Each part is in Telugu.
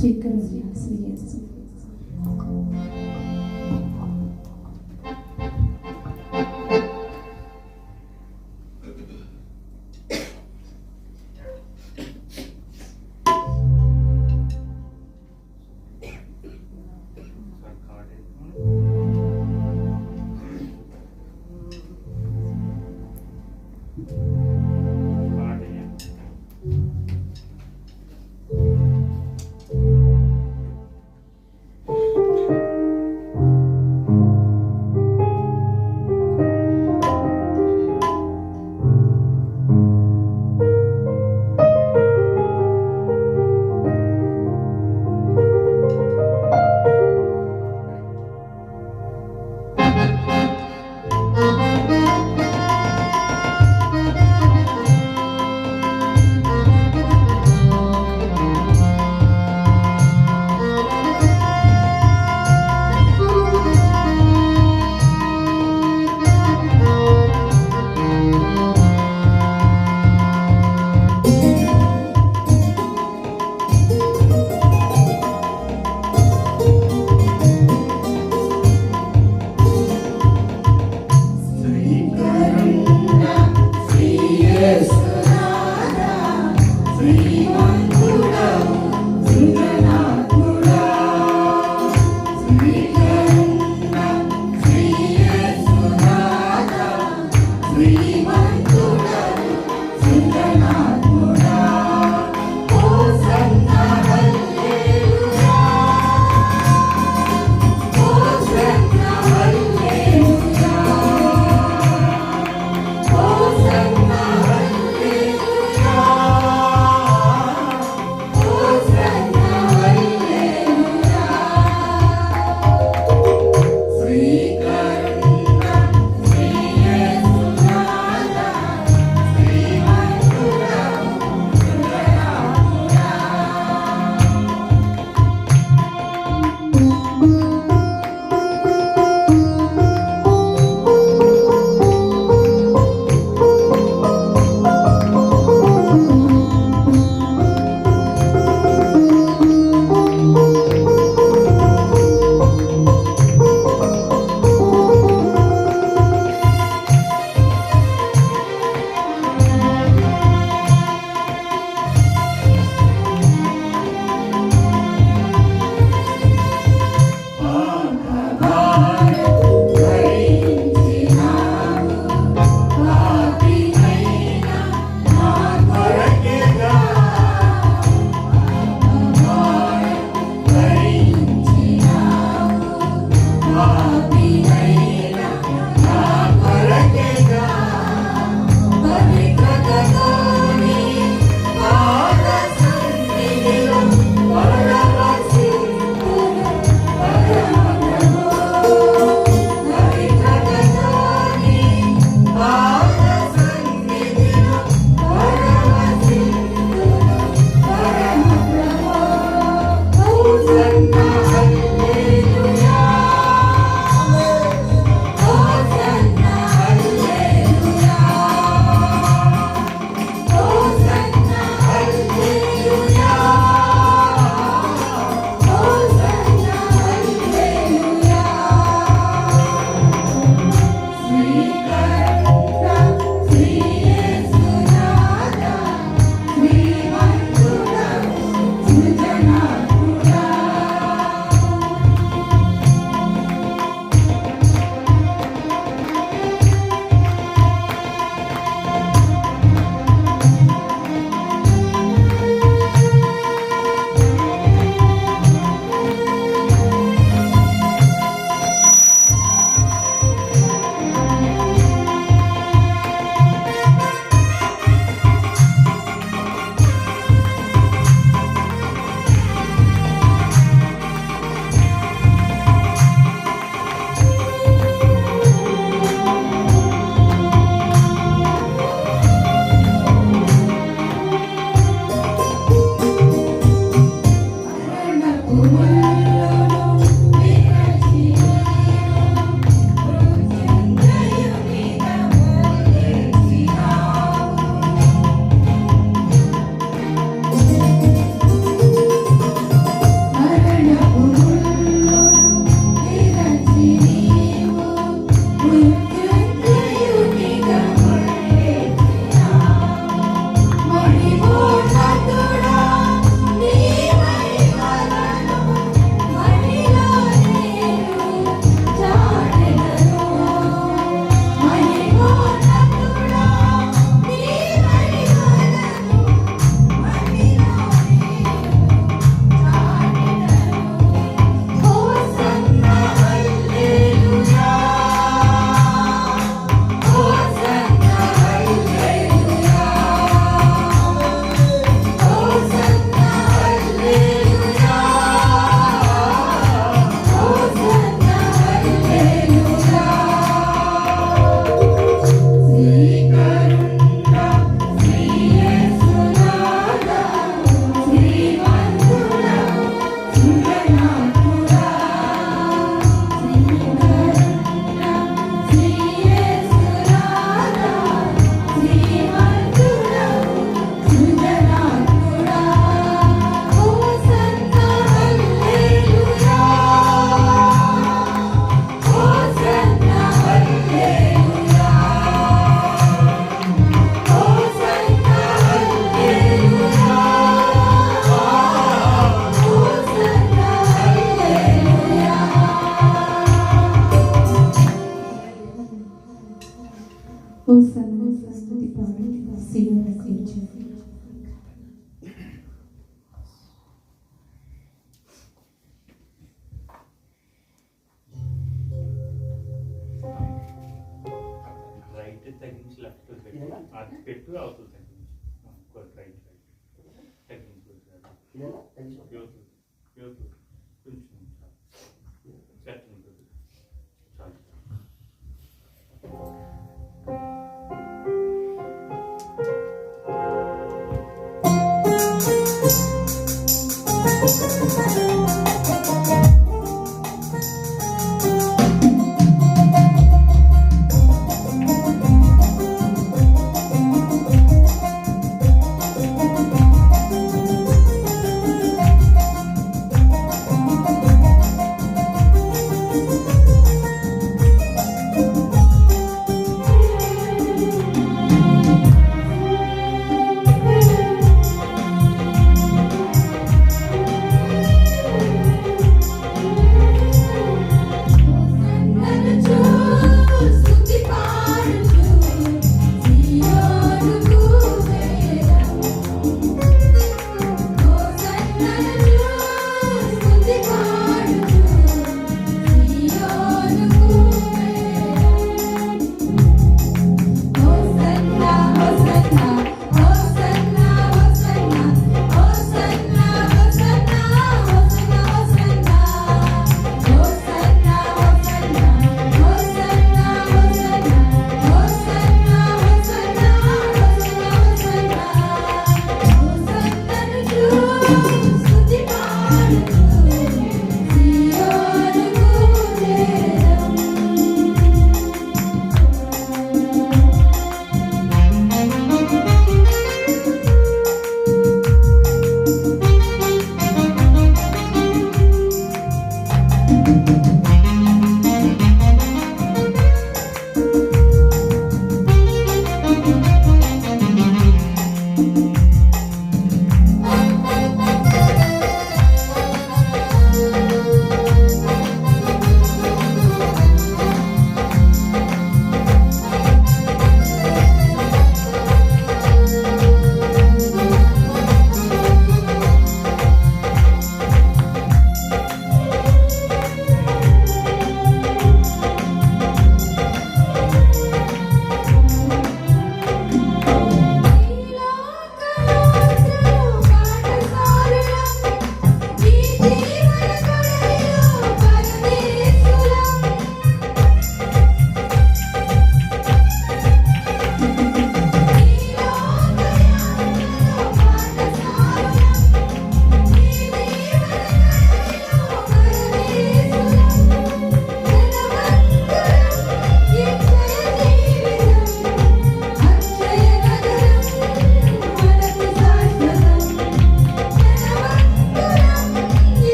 స్వీకరించు.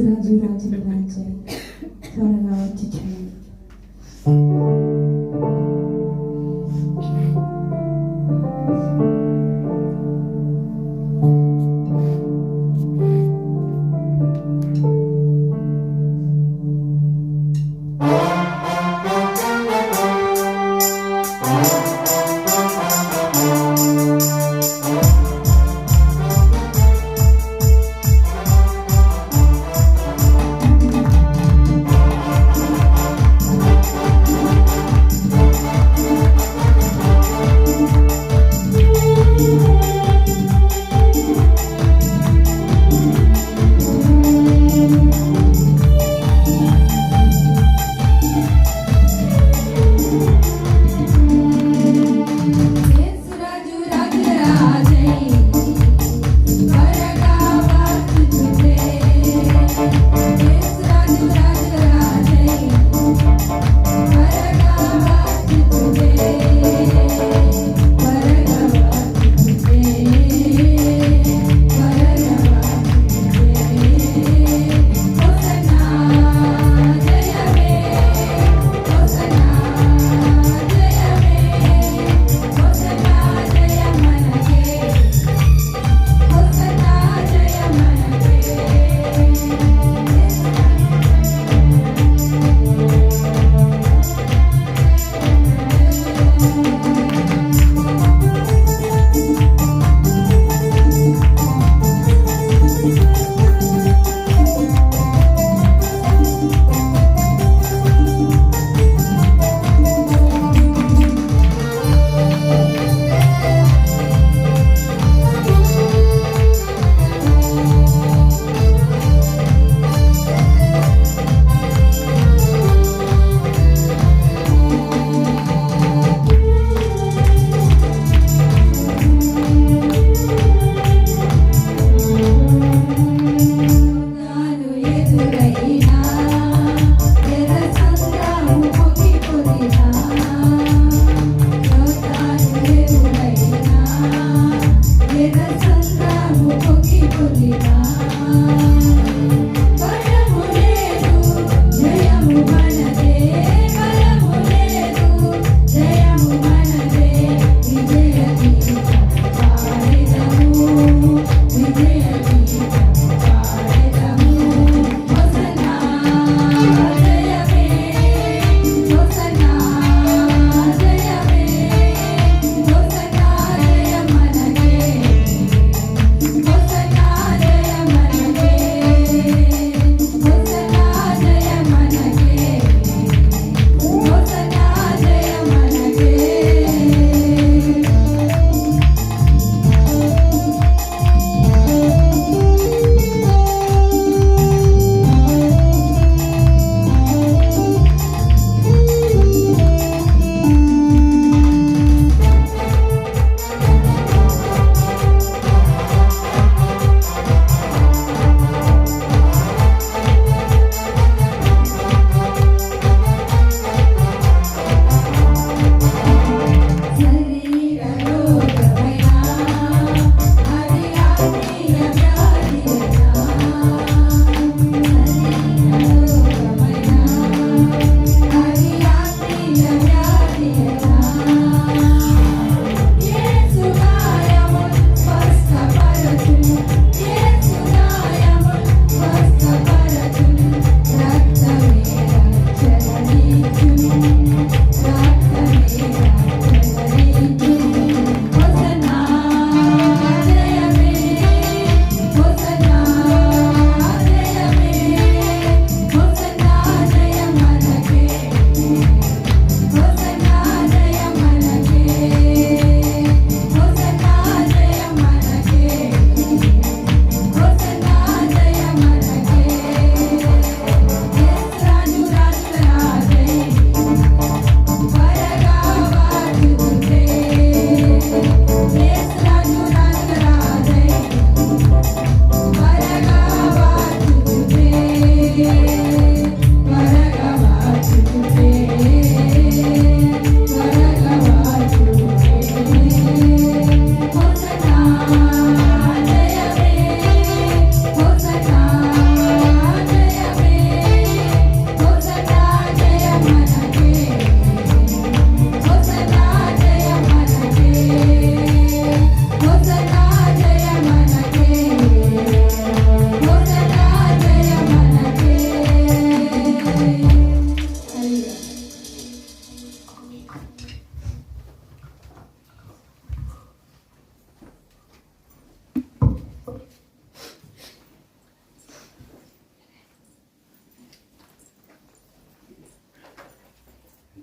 రాజు రాజుల రాజా త్వరగా వచ్చుచున్నాడు.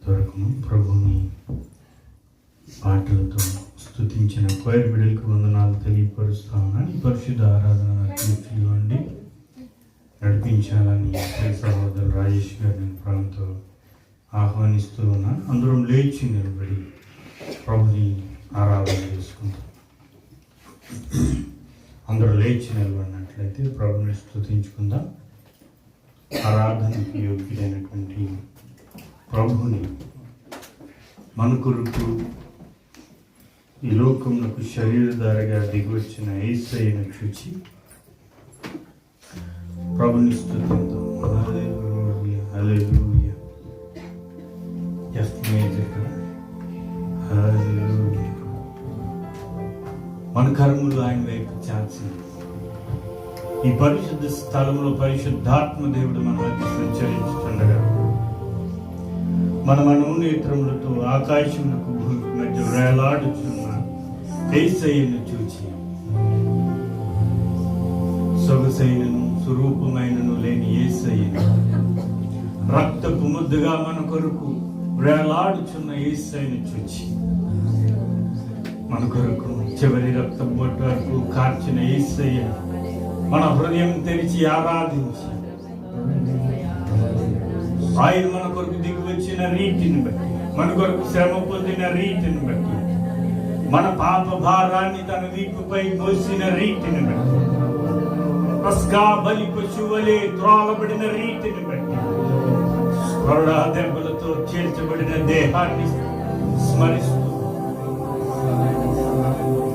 దొరకను. ప్రభుని పాటలతో స్తుతించిన కోయర్ బిడ్డలకు వందనాలు తెలియపరుస్తా ఉన్నాను. ఈ పరిశుద్ధ ఆరాధన ఇవ్వండి, నడిపించాలని సహోదరు రాజేష్ గారిని ప్రాంతంతో ఆహ్వానిస్తూ ఉన్నాను. అందరం లేచి నిలబడి ప్రభుని ఆరాధన చేసుకుంటాం. అందరూ లేచి నిలబడినట్లయితే ప్రభుని స్తుతించుకుందాం. ఆరాధనకి యోగ్యుడైనటువంటి ప్రభుని మన కొరకు ఈ లోకమునకు శరీరధారిగా దిగివచ్చిన యేసయ్యను చూచి ప్రభుని స్తుతిద్దాం. హల్లెలూయా, హల్లెలూయా. Just music. హల్లెలూయా. మన కర్మలు ఆయన వైపు చాచింది. ఈ పరిశుద్ధ స్థలంలో పరిశుద్ధాత్మ దేవుడు మన మధ్య సంచరించుతుండగా మన మనోనేత్రములతో ఆకాశములకు భూమి మధ్య వేలాడుచున్న యేసయ్యను చూచి సొగసైనను స్వరూపమైనను లేని యేసయ్యను, రక్తపు ముద్దగా మన కొరకు వేలాడుచున్న యేసయ్యను చూచి మన కొరకు చివరి రక్తం బొట్టు వరకు కార్చిన యేసయ్యను మన హృదయం తెరిచి ఆరాధించి ఆయన మన కొరకు దిగి వచ్చిన రీతిని బట్టి, మన కొరకు శ్రమ పొందిన రీతిని బట్టి, మన పాప భారాన్ని తన వీపుపై మోసిన రీతిని బట్టి, పస్కా బలి పశువులే త్రోలబడిన రీతిని బట్టి, కొరడా దెబ్బలతో చేర్చబడిన దేహాన్ని స్మరిస్తూ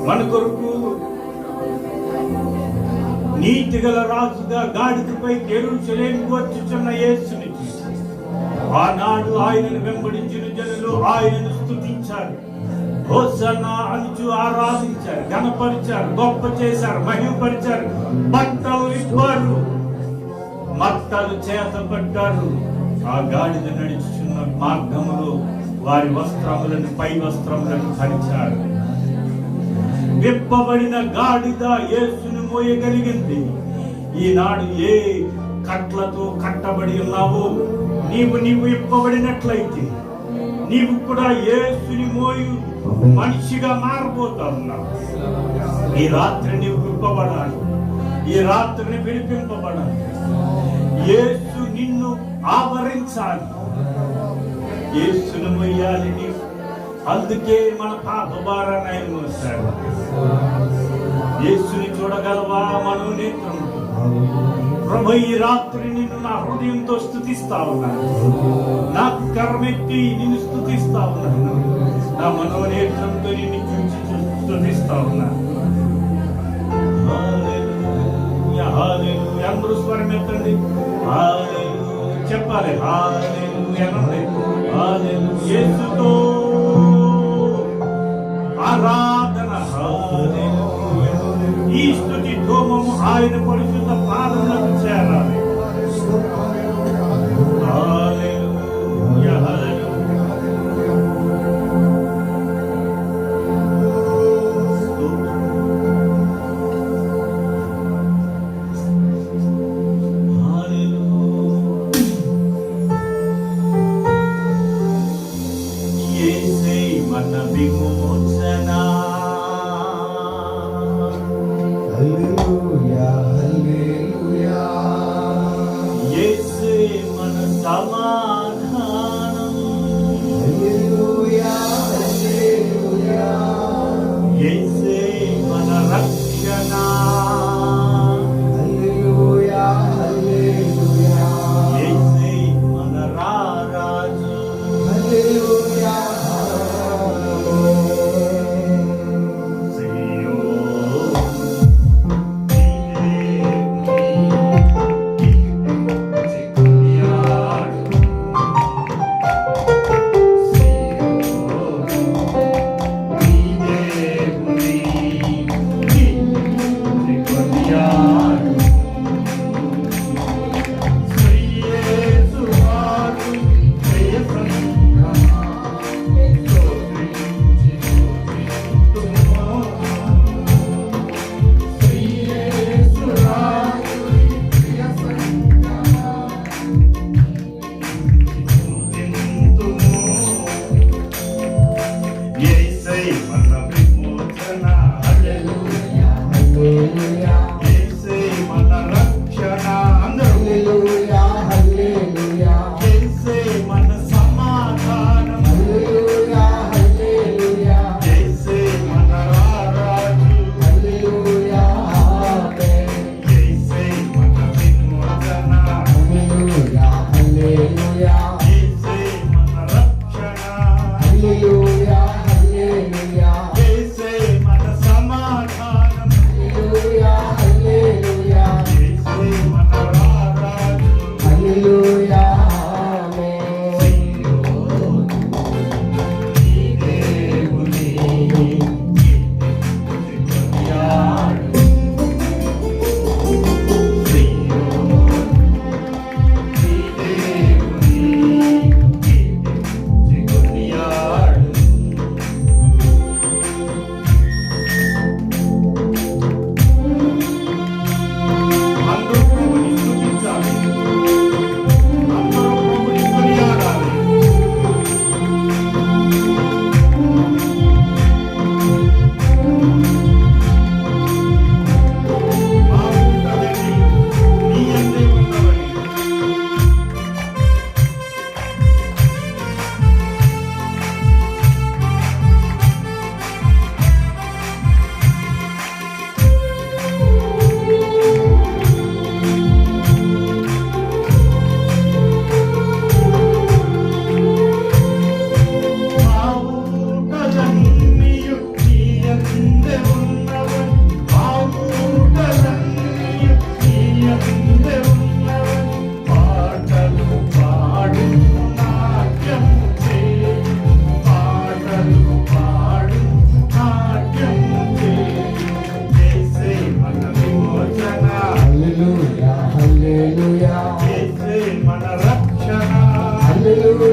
మన కొరకు నీతి గల రాజుగా గాడిదపై యెరూషలేముకు వచ్చుచున్న యేసుని చూసి ఆనాడు ఆయనను వెంబడించిన జనులు ఆయనను స్తుతించారు, హోసన్నా అనుచు ఆరాధించారు, ఘనపరిచారు, గొప్ప చేశారు, మహిమపరిచారు, బట్టలు ఇవ్వారు, మట్టలు చేతపట్టారు. ఆ గాడిద నడుచుచున్న మార్గములో వారి వస్త్రములను పై వస్త్రములను పరిచారు. విప్పబడిన గాడిద యేసును మోయగలిగింది. ఈనాడు ఏ కట్లతో కట్టబడి ఉన్నావో నీవు విప్పబడినట్లయితే నీవు కూడా యేసుని మోయు మనిషిగా మారబోతా ఉన్నావు. ఈ రాత్రి నీవు విప్పబడాలి, ఈ రాత్రిని విడిపింపబడాలి. యేసు నిన్ను ఆవరించాలి, యేసును మొయ్యాలి నీవు. అందుకే మన పాప భారాన్ని ఆయన మోసాడు. యేసుని చూడగలవా మనోనేత్రము? ప్రభు, ఈ రాత్రి నిన్ను నా హృదయంతో స్తుతిస్తా ఉన్నాను, నా కర్మెత్తి నిన్ను స్తుతిస్తా ఉన్నాను, నా మనోనేత్రంతో నిన్ను చూసి స్తుతిస్తా ఉన్నాను. హల్లెలూయా, హల్లెలూయా. అందరూ స్వరం ఎత్తండి, హల్లెలూయా చెప్పాలి. హల్లెలూయా అనండి. హల్లెలూయా. యేసుతో ఆరాధన. హల్లెలూయా. ఈ స్తుతి ధూమము ఆయన పరిశుద్ధ పాదములకు చేరాలి. హల్లెలూయా, హల్లెలూయా. యేసే మన విమోచన. హల్లెలూయా, హల్లెలూయా.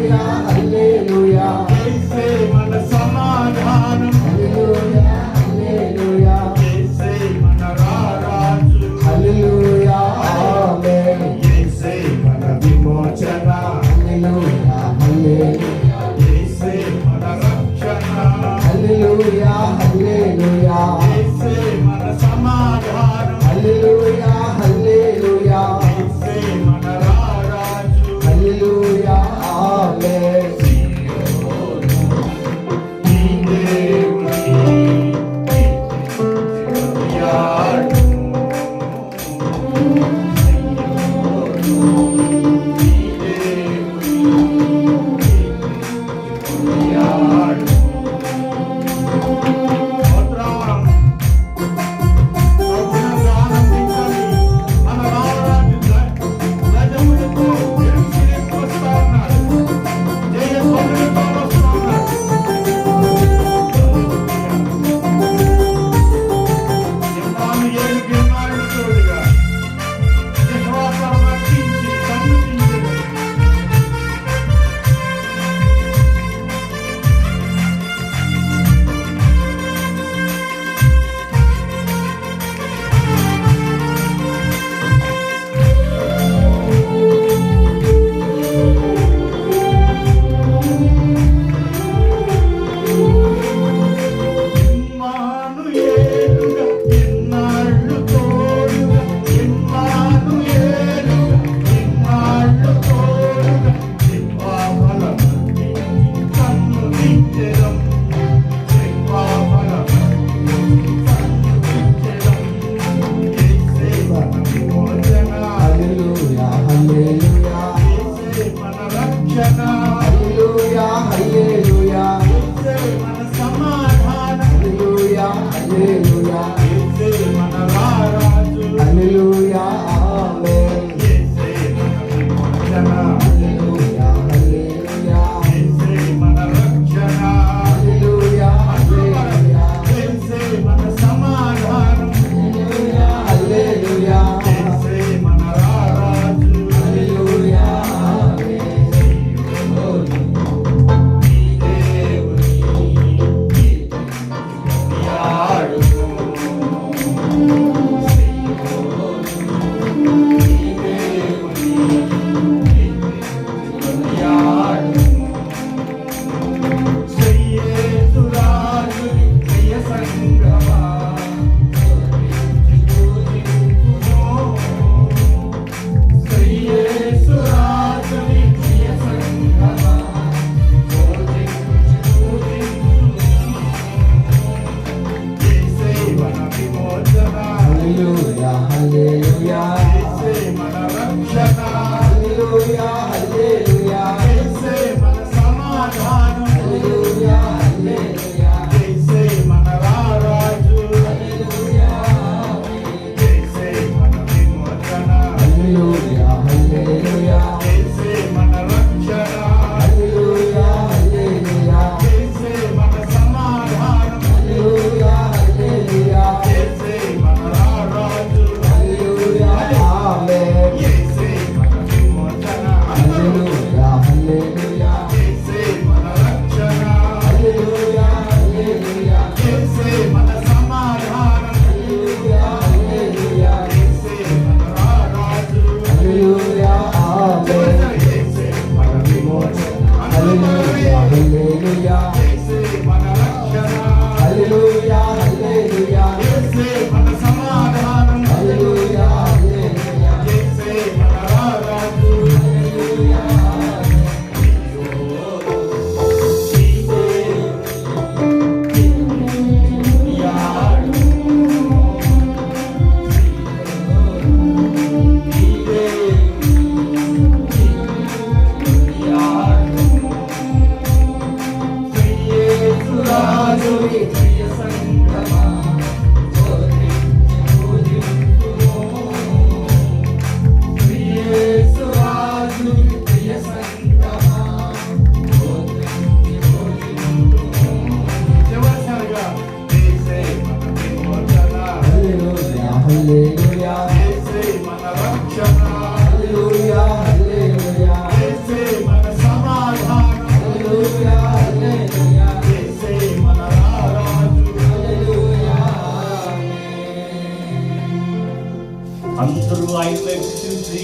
హల్లెలూయా యేసే మన సమాధానం, హల్లెలూయా హల్లెలూయా యేసే మన రారాజు, హల్లెలూయా ఆమేన్ యేసే మన విమోచన, హల్లెలూయా హల్లెలూయా యేసే మన రక్షణ, హల్లెలూయా హల్లెలూయా యేసే మన సమాధానం, హల్లెలూయా హల్లెలూయా యేసే మన రారాజు. హల్లెలూయా ఆమేన్ ఈ దేవుని యాడు, ఈ దేవుని యాడు. స్తోత్రం. ప్రభువును ఆనందించాలి. మన రారాజు గజములతో ఎరుసలేముకు వస్తా ఉన్నాడు. జయధ్వనులతో వస్తా ఉన్నాడు. ఇమ్మానుయేలు గిమ్మానుయేలుగా విశ్వాసం అర్పించి సన్నుతించెను. ఇమ్మానుయేలుగా ఎన్నాళ్ళు తోడుగా, ఇమ్మానుయేలుగా ఎన్నాళ్ళు తోడుగా, దిక్పావలమర్పించి సన్నుతించెదం. దిక్పావలమర్పించి సన్నుతించెదం. యేసే మన విమోచన, హల్లెలూయా హల్లెలూయా యేసే మన రక్షణ, హల్లెలూయా హల్లెలూయా యేసే మన సమాధానం, హల్లెలూయా హల్లెలూయా యేసే మన రారాజు, హల్లెలూయా ఆమేన్ యేసే మన విమోచన, హల్లెలూయా హల్లెలూయా యేసే మన రక్షణ, హల్లెలూయా హల్లెలూయా యేసే మన సమాధానం, హల్లెలూయా హల్లెలూయా యేసే మన రారాజు. హల్లెలూయా ఆమేన్ ఈ దేవుని యాడు, ఈ దేవుని యాడు. శ్రీయేసురాజుని ప్రియ సంగమా, శ్రీయేసురాజుని ప్రియ సంగమా, యేసే మన విమోచన, హల్లెలూయా హల్లెలూయా యేసే మన రక్షణ, హల్లెలూయా హల్లెలూయా యేసే మన సమాధానం, హల్లెలూయా హల్లెలూయా యేసే మన రారాజు, హల్లెలూయా యేసే మన విమోచన, హల్లెలూయా హల్లెలూయా యేసే మన రక్షణ, హల్లెలూయా హల్లెలూయా యేసే మన సమాధానం, హల్లెలూయా హల్లెలూయా యేసే మన రారాజు, హల్లెలూయా ఆమేన్ యేసే మన విమోచన, హల్లెలూయా హల్లెలూయా యేసే మన రక్షణ, హల్లెలూయా హల్లెలూయా యేసే మన సమాధానం, హల్లెలూయా హల్లెలూయా యేసే మన రారాజు, హల్లెలూయా ఆమేన్ యేసే మన విమోచన, హల్లెలూయా హల్లెలూయా యేసే మన రక్షణ, హల్లెలూయా హల్లెలూయా యేసే మన సమాధానం, హల్లెలూయా హల్లెలూయా యేసే మన రారాజు. హల్లెలూయా యాడు, యాడు, శ్రీ వైపు చూసి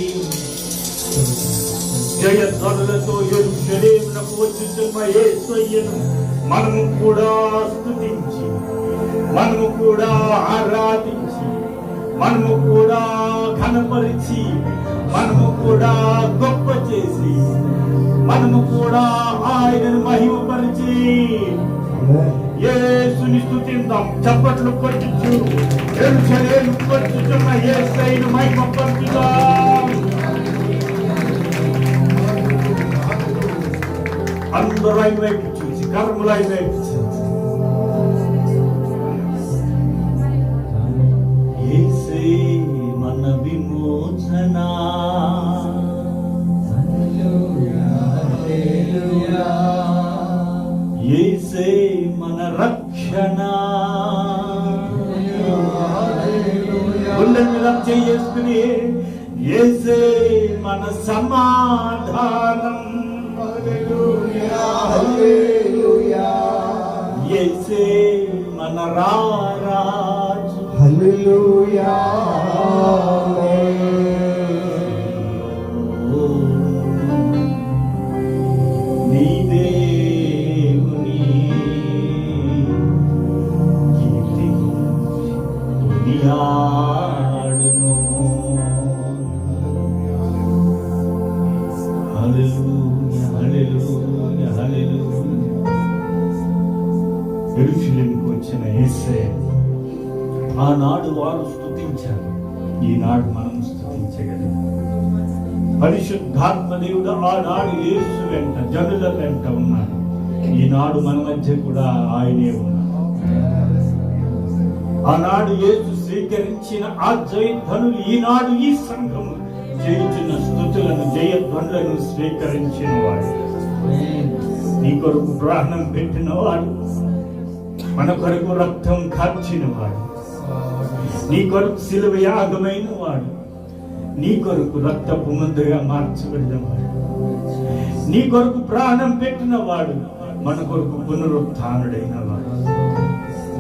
జయధ్వనులతో యెరూషలేమునకు వచ్చుచున్న యేసయ్యను మనము కూడా స్తుతించి, మనము కూడా ఆరాధించి, మనము కూడా ఘనపరిచి, మనము కూడా గొప్ప చేసి, మనము కూడా ఆయనను మహిమపరిచి యేసుని స్తుతిందాం. చప్పట్లు కొట్టుచు యెరూషలేము వచ్చుచున్న యేసయ్యను మహిమపరచుదాం. అందరూ ఆయన వైపు చూసి, కర్మలు ఆయన వైపు చూసి, యేసే మన విమోచన, యేసే మన రక్షణ, గుండె మీద చేసుకుని యేసే మన సమాధానం, యేసే మన రారాజు. హల్లెలూయా నీ దేవుని కీర్తి కొనియాడుము. హల్లెలూయా హల్లెలూయా హల్లెలూయా. యెరూషలేముకు వచ్చిన యేసయ్య ఆనాడు వారు స్తుతించారు, ఈనాడు మనం స్తుతించగలం. పరిశుద్ధాత్మ దేవుడు ఆనాడు యేసు వెంట, జనుల వెంట ఉన్నాడు. ఈనాడు మన మధ్య కూడా ఆయనే ఉన్నాడు. ఆనాడు యేసు స్వీకరించిన ఆ జయధ్వనులు ఈనాడు ఈ సంఘము జయించిన స్తుతులను, జయధ్వనులను స్వీకరించిన వాడు, నీ కొరకు ప్రాణం పెట్టిన వాడు, మన కొరకు రక్తం కార్చిన వాడు, నీ కొరకు శిలువ యాగమైన వాడు, నీ కొరకు రక్తపు ముందుగా మార్చబడిన వాడు, నీ కొరకు ప్రాణం పెట్టిన వాడు, మన కొరకు పునరుత్థానుడైన వాడు.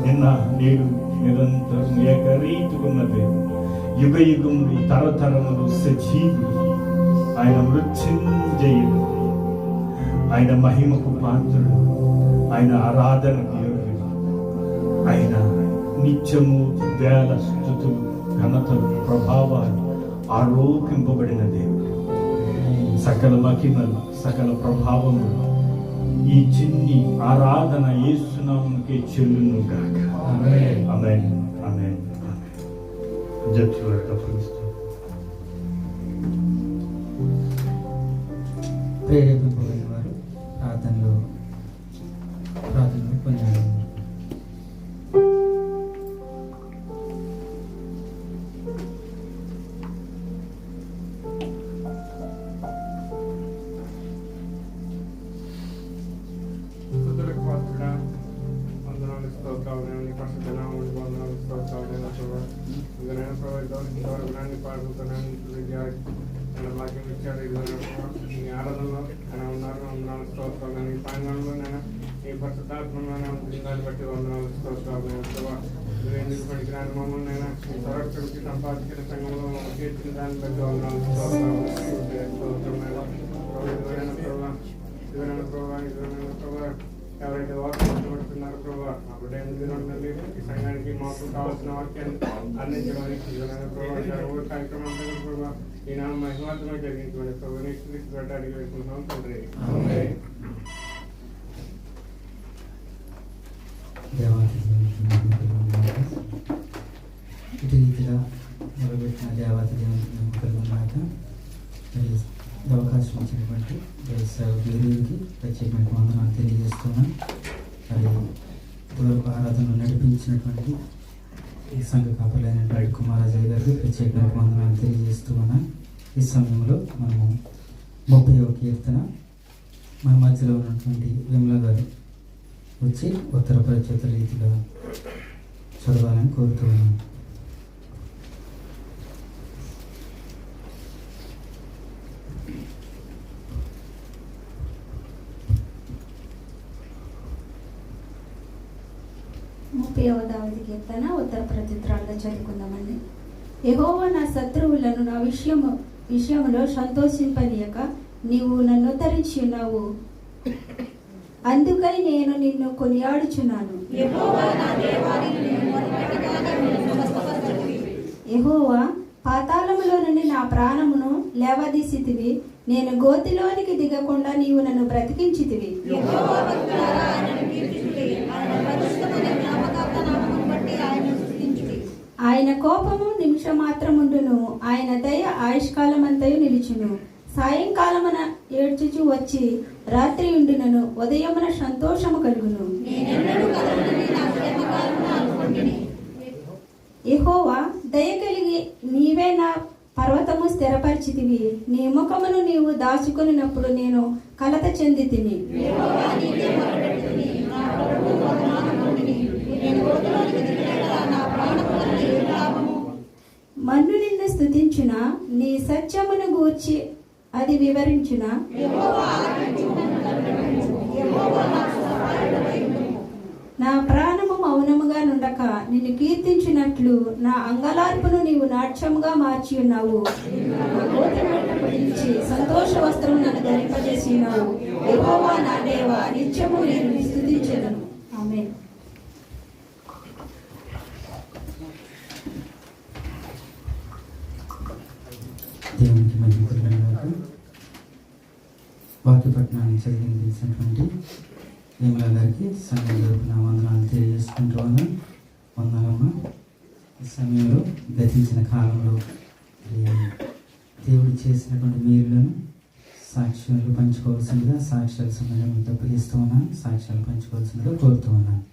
నిన్న నేడు నిరంతరం ఏకరీతికున్నదే, యుగ యుగములు తరతరములు సజీవుడు, ఆయన మృత్యుంజయుడు, ఆయన మహిమకు పాత్రుడు, ఆయన ఆరాధనకు యోగ్యుడు, ఆయన నిత్యము వేల స్తుతులు, ఘనతలు, ప్రభావాలు ఆరోపింపబడిన దేవుడు. సకల మహిమలు, సకల ప్రభావములు ఈ చిన్ని ఆరాధన యేసునామముకే చెల్లును గాక. ఆమేన్ ఆమేన్ ఆమేన్. జడ్జివర్గ ఫలిస్తూ ప్రేరేపింపబడిన వారు ప్రార్థనలో పొందారు. ఆరాధనలో ఆయన ఉన్నారు, వందనాలు స్తోత్రాలు. ఈ ప్రాంగణంలో నేను ఈ పరిశుద్ధాత్మను దాన్ని బట్టి వందనాలు స్తోత్రాలు. మీరు ఎందుకు పనికిరాని మమ్మల్ని నేను ఈ సంరక్షణకి సంపాదించిన సంఘంలో చేర్చిన దాన్ని బట్టి వందనాలు స్తోత్రాలు. ఎవరైతే వాక్యం ఇష్టపడుతున్నారో ప్రభావ అప్పుడే ఉండండి. ఈ సంఘానికి మాకు కావాల్సిన వాక్యాన్ని అందించమని ప్రభావ కార్యక్రమం ప్రభావ ఈ నామ మహిమాత్మగా జరిగించమని ప్రభు పెట్టడానికి వేసుకుంటున్నాం తండ్రి. ఇటు రీతిగా మొదలుపెట్టిన దేవాతి దేవునికి అవకాశం ఇచ్చినటువంటి దేవుడికి ప్రత్యేకమైన వందనాలు తెలియజేస్తున్నాం. మరి ఇప్పటివరకు ఆరాధనలు నడిపించినటువంటి ఈ సంఘ కాపలైనటువంటి కుమారాజయ్య గారికి ప్రత్యేకమైన వందనాలు తెలియజేస్తూ ఉన్నాం. ఈ సమయంలో మనము 30వ కీర్తన మన మధ్యలో ఉన్నటువంటి విమల గారు వచ్చి ఉత్తర పరిచేత రీతిగా చదవాలని కోరుతూ ఉన్నాం. దావీదు కీర్తన ఉత్తర ప్రత్యుత్తరాలుగా చదువుకుందామండి. యెహోవా నా శత్రువులను నా విషయములో సంతోషింపనీయక నీవు నన్ను ఉద్ధరించి ఉన్నావు. అందుకై నేను నిన్ను కొనియాడుచున్నాను. యెహోవా పాతాళములో నుండి నా ప్రాణమును లేవదీసితివి. నేను గోతిలోనికి దిగకుండా నీవు నన్ను బ్రతికించితివి. ఆయన కోపము నిమిషం మాత్రముండును, ఆయన దయ ఆయుష్కాలమంతయు నిలుచును. సాయంకాలమున ఏడ్చుచు వచ్చి రాత్రి ఉండునను, ఉదయమున సంతోషము కలుగును. యెహోవా దయ కలిగి నీవే నా పర్వతము స్థిరపరిచితివి. నీ ముఖమును నీవు దాచుకొనినప్పుడు నేను కలత చెందితిని. మన్ను నిన్ను స్తుతించున, నీ సత్యమును గూర్చి అది వివరించున. నా ప్రాణము మౌనముగా నుండక నిన్ను కీర్తించినట్లు నా అంగలార్పును నీవు నాట్యముగా మార్చి ఉన్నావు. సంతోష వస్త్రము నన్ను ధరింపజేసి ఉన్నావు. యెహోవా నా దేవా, నిత్యము నేను స్తుతించెదను. ఆమేన్. దేవునికి మహిమ కలుగునుగాక. వాక్యపట్నాన్ని చదివించినటువంటి విమల గారికి సంఘం తరపున వందనాలు తెలియజేసుకుంటూ ఉన్నాం. వందనమ్మ. ఈ సమయంలో గతించిన కాలంలో దేవుడు చేసినటువంటి మేలులను సాక్ష్యాలు పంచుకోవాల్సిందిగా సాక్ష్యాల సమయం తప్పగిస్తూ ఉన్నాను. సాక్ష్యాలు పంచుకోవాల్సిందిగా కోరుతూ ఉన్నాను.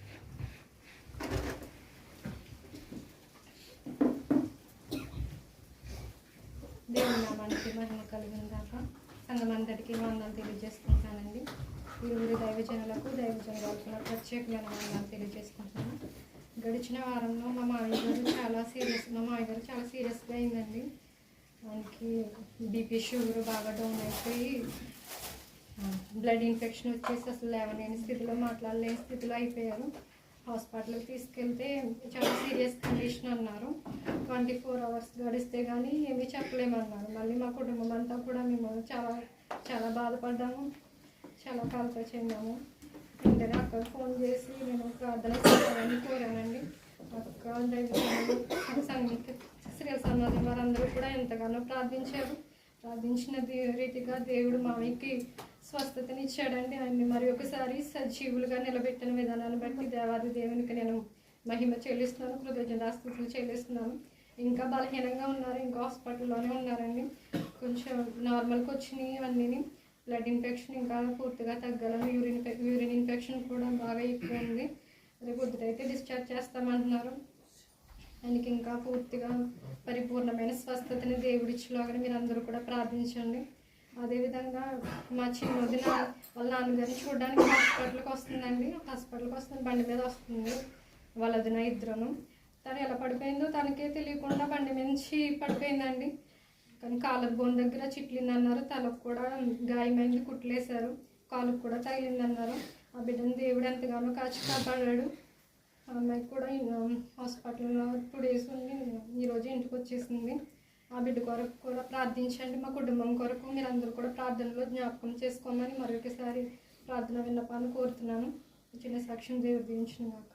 దేవుని నామానికి మహిమ కలిగిన దాకా సంఘమంతటికి వందనాలు తెలియజేసుకుంటానండి. ఇరువురు దైవజనులకు దైవజనులకు ప్రత్యేకమైన వందనాలు తెలియజేసుకుంటాను. గడిచిన వారంలో మా మామయ్య గారు చాలా సీరియస్గా అయిందండి. ఆయనకి బీపీ షుగర్ బాగా డౌన్ అయిపోయి బ్లడ్ ఇన్ఫెక్షన్ వచ్చేసి అసలు లేవలేని స్థితిలో, మాట్లాడలేని స్థితిలో అయిపోయారు. హాస్పిటల్కి తీసుకెళ్తే చాలా సీరియస్ కండిషన్ అన్నారు. 24 hours గడిస్తే కానీ ఏమీ చెప్పలేమన్నారు. మళ్ళీ మా కుటుంబం అంతా కూడా మేము చాలా చాలా బాధపడ్డాము, చాలా కలత చెందాము. వెంటనే అక్కడ ఫోన్ చేసి నేను ప్రార్థన చేయాలని కోరానండి. అక్క దైవజనులు సంఘిక శ్రీ సమాజం వారందరూ కూడా ఎంతగానో ప్రార్థించారు. ప్రార్థించిన రీతిగా దేవుడు మామయ్యకి స్వస్థతనిచ్చాడండి. ఆయన్ని మరి ఒకసారి సజీవులుగా నిలబెట్టిన విధానాన్ని బట్టి దేవాది దేవునికి నేను మహిమ చెల్లిస్తున్నాను, కృతజ్ఞతాస్తుతులు చెల్లిస్తున్నాను. ఇంకా బలహీనంగా ఉన్నారు, ఇంకా హాస్పిటల్లోనే ఉన్నారండి. కొంచెం నార్మల్కి వచ్చినాయి ఇవన్నీ. బ్లడ్ ఇన్ఫెక్షన్ ఇంకా పూర్తిగా తగ్గాలని, యూరిన్ ఇన్ఫెక్షన్ కూడా బాగా ఎక్కువ ఉంది. రేపు పొద్దుటైతే డిశ్చార్జ్ చేస్తామంటున్నారు. ఆయనకి ఇంకా పూర్తిగా పరిపూర్ణమైన స్వస్థతని దేవుడిచ్చేలాగా మీరు అందరూ కూడా ప్రార్థించండి. అదేవిధంగా మా చిన్నదిన వాళ్ళ నాన్నగారిని చూడడానికి హాస్పిటల్కి వస్తుందండి. హాస్పిటల్కి వస్తుంది, బండి మీద వస్తుంది వాళ్ళ వదిన ఇద్దరును. తను ఎలా పడిపోయిందో తనకే తెలియకుండా బండి నుంచి పడిపోయిందండి. కానీ కాలర్ బోన్ దగ్గర చిట్లిందన్నారు. తలకు కూడా గాయమైంది, కుట్లేశారు. కాలుకు కూడా తగిలిందన్నారు. ఆ బిడ్డను దేవుడు ఎంతగానో కాచి కాపాడాడు. ఆ అమ్మాయికి కూడా హాస్పిటల్లో 2 days ఉండి ఈరోజు ఇంటికి వచ్చేసింది. ఆ బిడ్డ కొరకు కూడా ప్రార్థించండి. మా కుటుంబం కొరకు మీరు అందరూ కూడా ప్రార్థనలో జ్ఞాపకం చేసుకోమని మరొకసారి ప్రార్థన విన్నపాన్ని కోరుతున్నాను. చిన్న సాక్ష్యం దేవుడు దీవించిన గాక.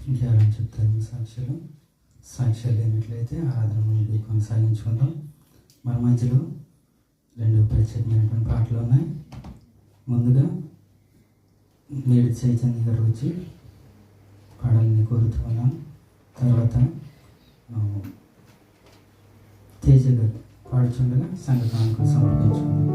ఇంకెవరైనా చెప్తారు సాక్ష్యాలు లేనట్లయితే ఆరాధన ముందు కొనసాగించుకుందాం. మన మధ్యలో 2 ప్రత్యేకమైనటువంటి పాటలు ఉన్నాయి. ముందుగా మేడి చైతన్య గారు వచ్చి పాడాలని కోరుతూ ఉన్నాం. తర్వాత తేజ గారు పాడుచుండగా సంగీతానికి సమర్పించుకున్నాం.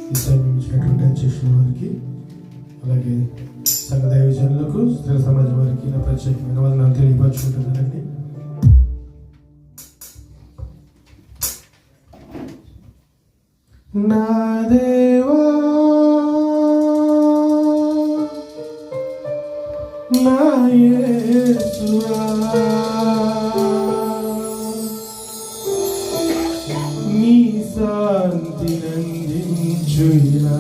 ఈ సమయం ఇచ్చినటువంటి అధ్యక్షుల వారికి, అలాగే సంఘ దైవజనులకు స్త్రీ సమాజం వారికి నా ప్రత్యేకమైన వందనాలు తెలియపరచుకుంటున్నానండి. నా దేవా నా యేసువా నీ శాంతి నందించులా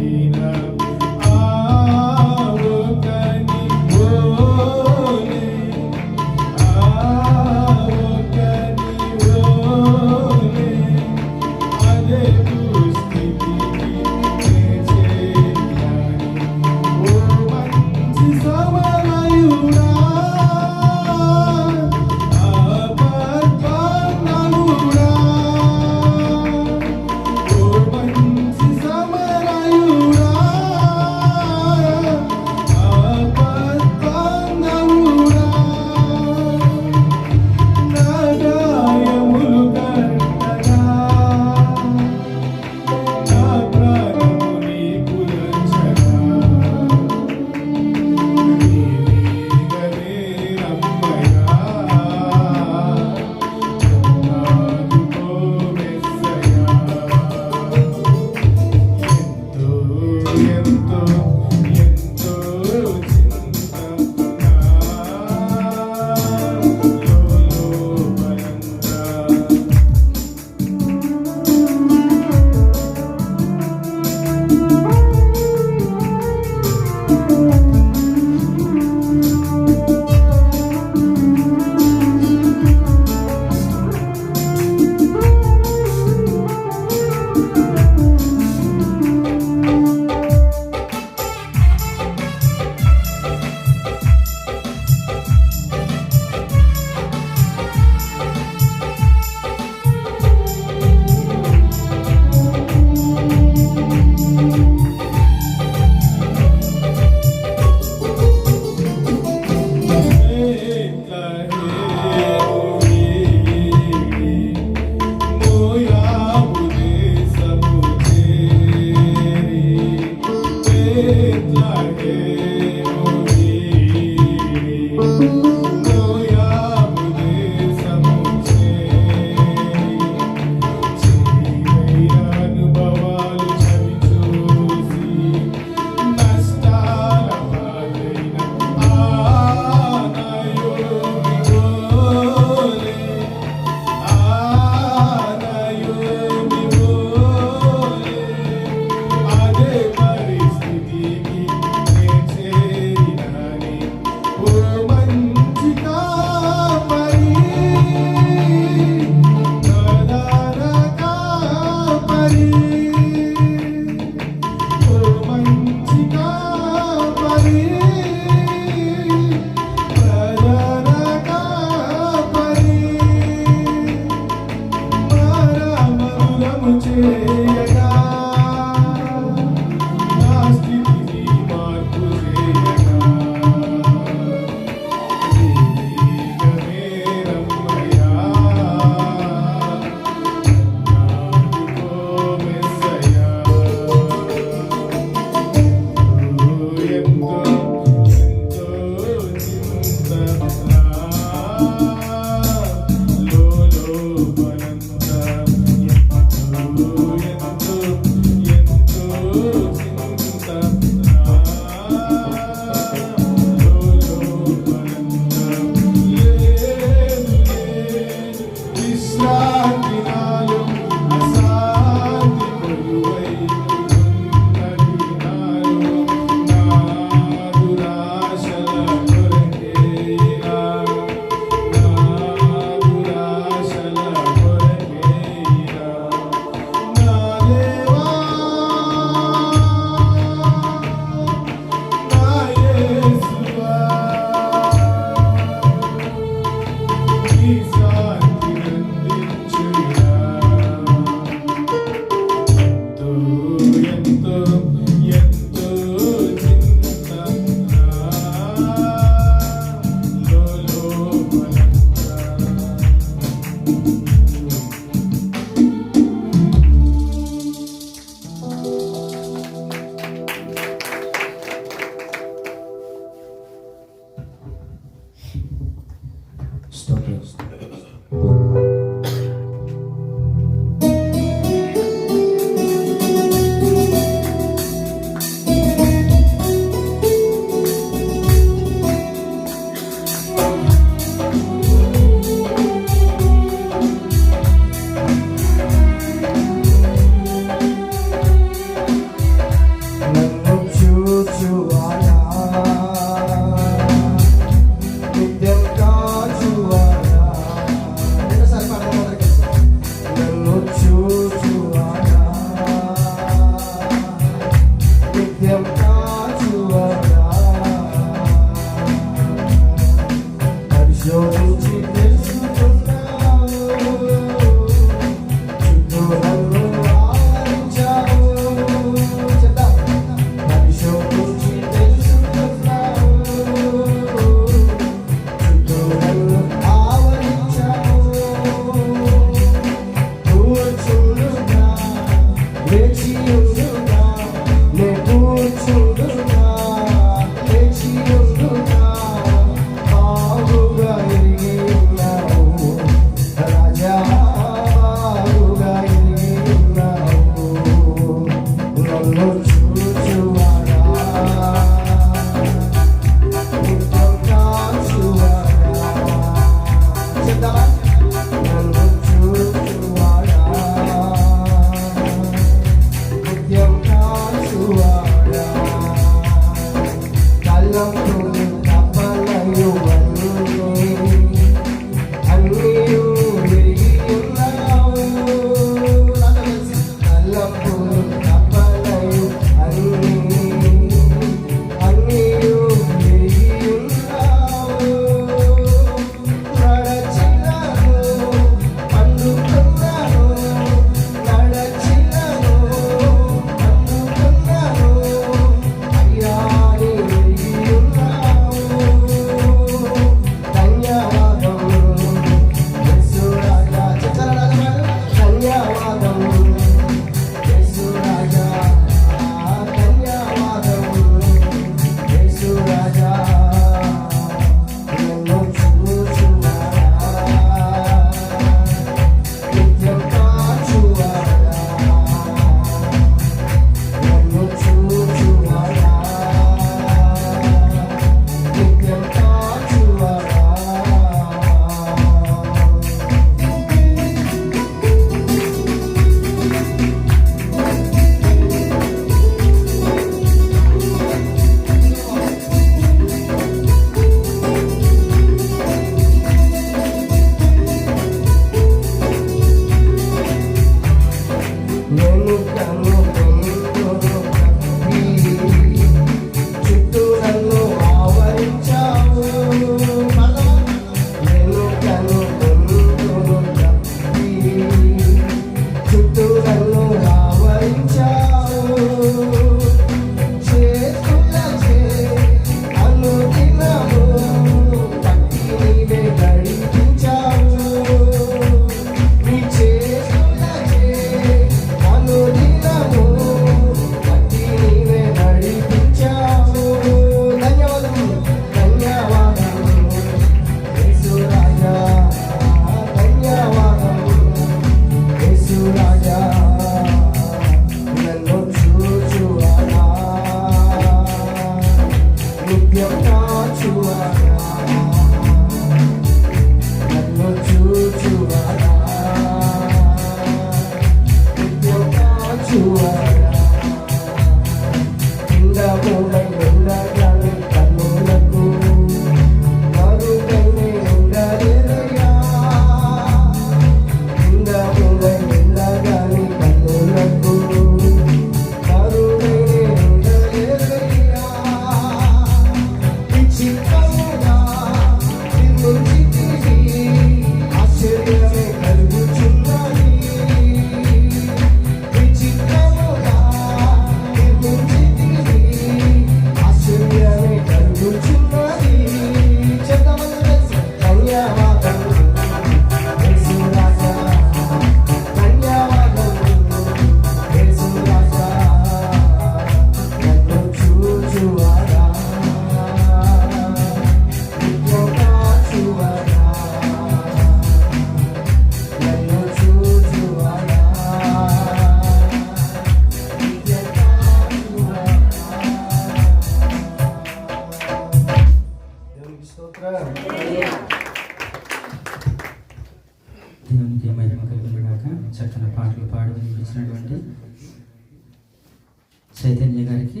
చైతన్య గారికి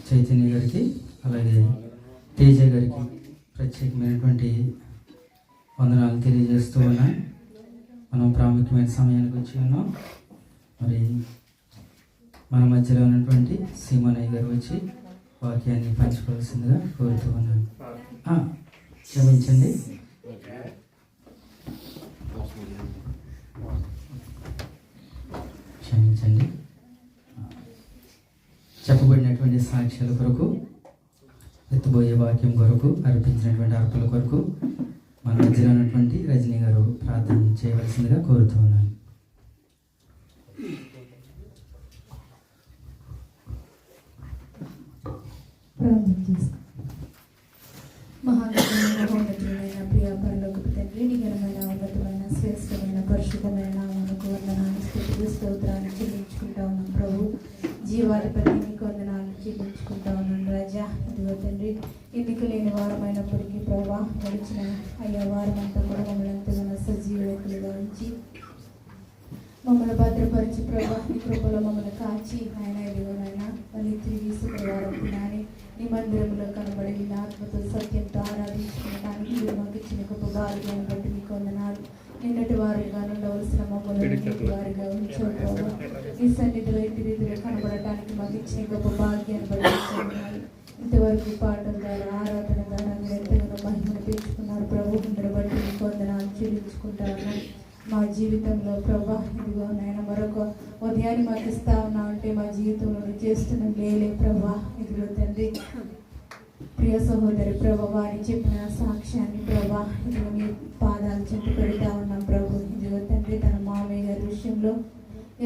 చైతన్య గారికి అలాగే తేజ గారికి ప్రత్యేకమైనటువంటి వందనాలు తెలియజేస్తూ ఉన్నాను. మనం ప్రాముఖ్యమైన సమయానికి వచ్చి ఉన్నాం. మరి మన మధ్యలో ఉన్నటువంటి సీమనయ్య గారు వచ్చి వాక్యాన్ని పంచుకోవాల్సిందిగా కోరుతూ ఉన్నాను. క్షమించండి. చెప్పబడినటువంటి సాక్ష్యాల కొరకు, ఎత్తుబోయే వాక్యం కొరకు, అర్పించినటువంటి అర్పణ కొరకు మన మధ్యలో ఉన్నటువంటి రజనీ గారు ప్రార్థన చేయవలసిందిగా కోరుతూ ఉన్నాను. మహోన్నతమైన ప్రియ పరలోకపు తండ్రి, నిఘనమైన ఉన్నతమైన శ్రేష్టమైన పరిశుద్ధమైన నామమునకు వందనాలు, స్తుతులు, స్తోత్రాలు చెల్లించుకుంటా ఉన్నాం ప్రభు. జీవాధిపతి నీకు వందనాలు చెల్లించుకుంటా ఉన్నాను రాజా. ఇదిగో తండ్రి, ఎన్నిక లేని వారమైనప్పటికీ ప్రభా, గడిచిన అయ్యా వారం అంతా కూడా మమ్మల్ని ఎంతగానో సజీవులుగా ఉంచి మమ్మల్ని భద్రపరిచి ప్రభా, నీ కృపలో మమ్మల్ని కాచి ఆయన ఎదుగునైనా మళ్ళీ తిరిగి శుక్రవారం దినాన్ని నీ మందిరంలో కనబడి నీ ఆత్మతో సత్యంతో ఆరాధించుకోవడానికి మీరు మాకు ఇచ్చిన గొప్ప భాగ్యాన్ని బట్టి మీకు వందనాలు. నిన్నటి వారిగా ఉండవలసిన మమ్మల్ని వారిగా ఉంచారు ప్రభా. ఈ సన్నిధిలో ఇంటి రీతిలో కనబడటానికి మాకు ఇచ్చిన గొప్ప భాగ్యాన్ని బట్టి వందనాలు. ఇంతవరకు పాటల ద్వారా, ఆరాధన ద్వారా మీరు ఎంతగానో మహిమను పెంచుకున్నారు ప్రభు. అందరి బట్టి మీకు వందనాలు చెల్లించుకుంటా ఉన్నాను. మా జీవితంలో ప్రభా, ఇదిగో నాయన మరొక ఉదయాన్ని మాకు ఇస్తా ఉన్నా అంటే మా జీవితంలో చేస్తున్న లేలే ప్రభా. ఇదిగో తండ్రి, ప్రియ సహోదరి ప్రభా, వారి చెప్పిన సాక్ష్యాన్ని ప్రభా ఇదిగో మీ పాదాలు చెట్టు పెడతా ఉన్నాం ప్రభు. ఇదిగో తండ్రి, తన మామయ్య గారి విషయంలో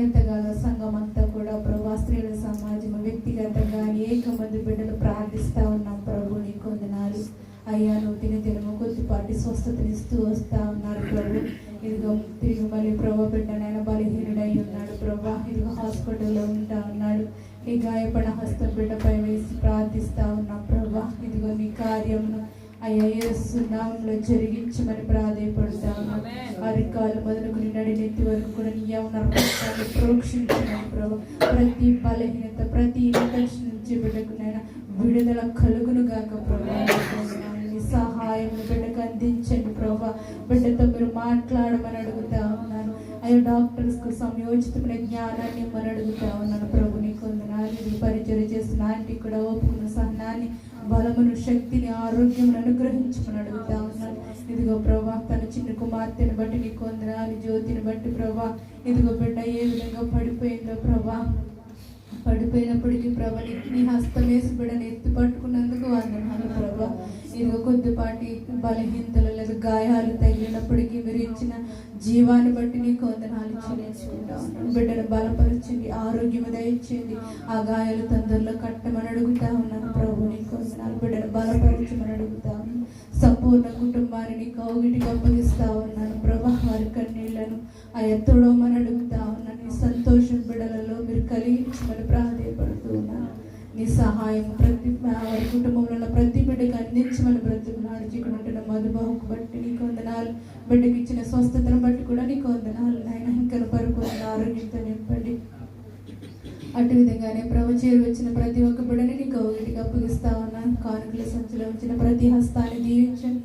ఎంతగానో సంఘం అంతా కూడా ప్రభా, స్త్రీల సమాజం వ్యక్తిగతంగా అనేక మంది బిడ్డలు ప్రార్థిస్తూ ఉన్నాం ప్రభు. నీకు వందనాలు అయ్యా. నువ్వు దినదినము కొద్దిపాటి స్వస్థతనిస్తూ వస్తూ ఉన్నారు ప్రభు. ఇదిగో తిరిగి మళ్ళీ ప్రభా బిడ్డనైనా బలహీనుడై ఉన్నాడు ప్రభా. ఇదిగో హాస్పిటల్లో ఉంటా ఉన్నాడు. నీ గాయపడ హస్తం బిడ్డపై వేసి ప్రార్థిస్తూ ఉన్నాం ప్రభా. ఇదిగో నీ కార్యమును అయ్యా యేసు నామములో జరిగించమని ప్రాధేయపడుతా ఉన్నాం. అరికాలు మొదలుకుని నడినెత్తి వరకు కూడా నీ యవ్వన రక్తాన్ని ప్రోక్షించమని ప్రభా. ప్రతి బలహీనత, ప్రతి ఇన్ఫెక్షన్ నుంచి బిడ్డకునైనా విడుదల కలుగును గాక ప్రభా. సహాయం బిడ్డకు అందించండి ప్రభా. బిడ్డతో మీరు మాట్లాడమని అడుగుతా ఉన్నాను. అయ్యో డాక్టర్స్కు సంయోజితమైన జ్ఞానాన్ని ఇమ్మని అడుగుతా ఉన్నాను ప్రభు. నీకు వందనాలు. ఇది పరిచయం చేస్తున్న ఆంటీ కూడా ఓపుకున్న సహనాన్ని, బలమును, శక్తిని, ఆరోగ్యమును అనుగ్రహించమని అడుగుతా ఉన్నాను. ఇదిగో ప్రభా, తన చిన్న కుమార్తెను బట్టి నీకు వందనాలు. జ్యోతిని బట్టి ప్రభా, ఇదిగో బిడ్డ ఏ విధంగా పడిపోయిందో ప్రభా, పడిపోయినప్పటికీ ప్రభా నీ హస్తం వేసి బిడ్డను ఎత్తి పట్టుకున్నందుకు వందనాలు ప్రభా. ఇదిగో కొద్దిపాటి బలహీనతలు లేదా గాయాలు తగిలినప్పటికీ మీరు ఇచ్చిన జీవాన్ని బట్టి నీకు వందనాలు చెల్లించుకుంటా ఉన్నాను. బిడ్డను బలపరచండి, ఆరోగ్యం దయచేయండి. ఆ గాయాలు తొందరలో కట్టమని అడుగుతా ఉన్నాను ప్రభు. నీకు వందనాలు. బిడ్డను బలపరచమని అడుగుతా ఉన్నాను. సంపూర్ణ కుటుంబాన్ని నీ కౌగిటికి అప్పగిస్తా ఉన్నాను ప్రభా. వారి కన్నీళ్లను ఎత్తడమని అడుగుతా ఉన్నాను. నీ సంతోషం బిడ్డలలో మీరు కలిగించమని ప్రాధేయపడుతూ ఉన్నాను. నీ సహాయం ప్రతి వారి కుటుంబంలో ఉన్న ప్రతి బిడ్డకు అందించమని బ్రతుకున్నాడు. ఇక్కడ ఉంటున్న మధుబాబుకు బట్టి నీకు వందనాలు. బిడ్డకి ఇచ్చిన స్వస్థతను బట్టి కూడా నీకు వందనాలు నాయన. ఇంకా పరుకున్న ఆరోగ్యంతో నింపండి. అటు విధంగానే ప్రభు చేరు వచ్చిన ప్రతి ఒక్క బిడ్డని నీకు ఒకటికి అప్పగిస్తా ఉన్నాను. కానుకల సంచిలో వచ్చిన ప్రతి హస్తాన్ని దీవించండి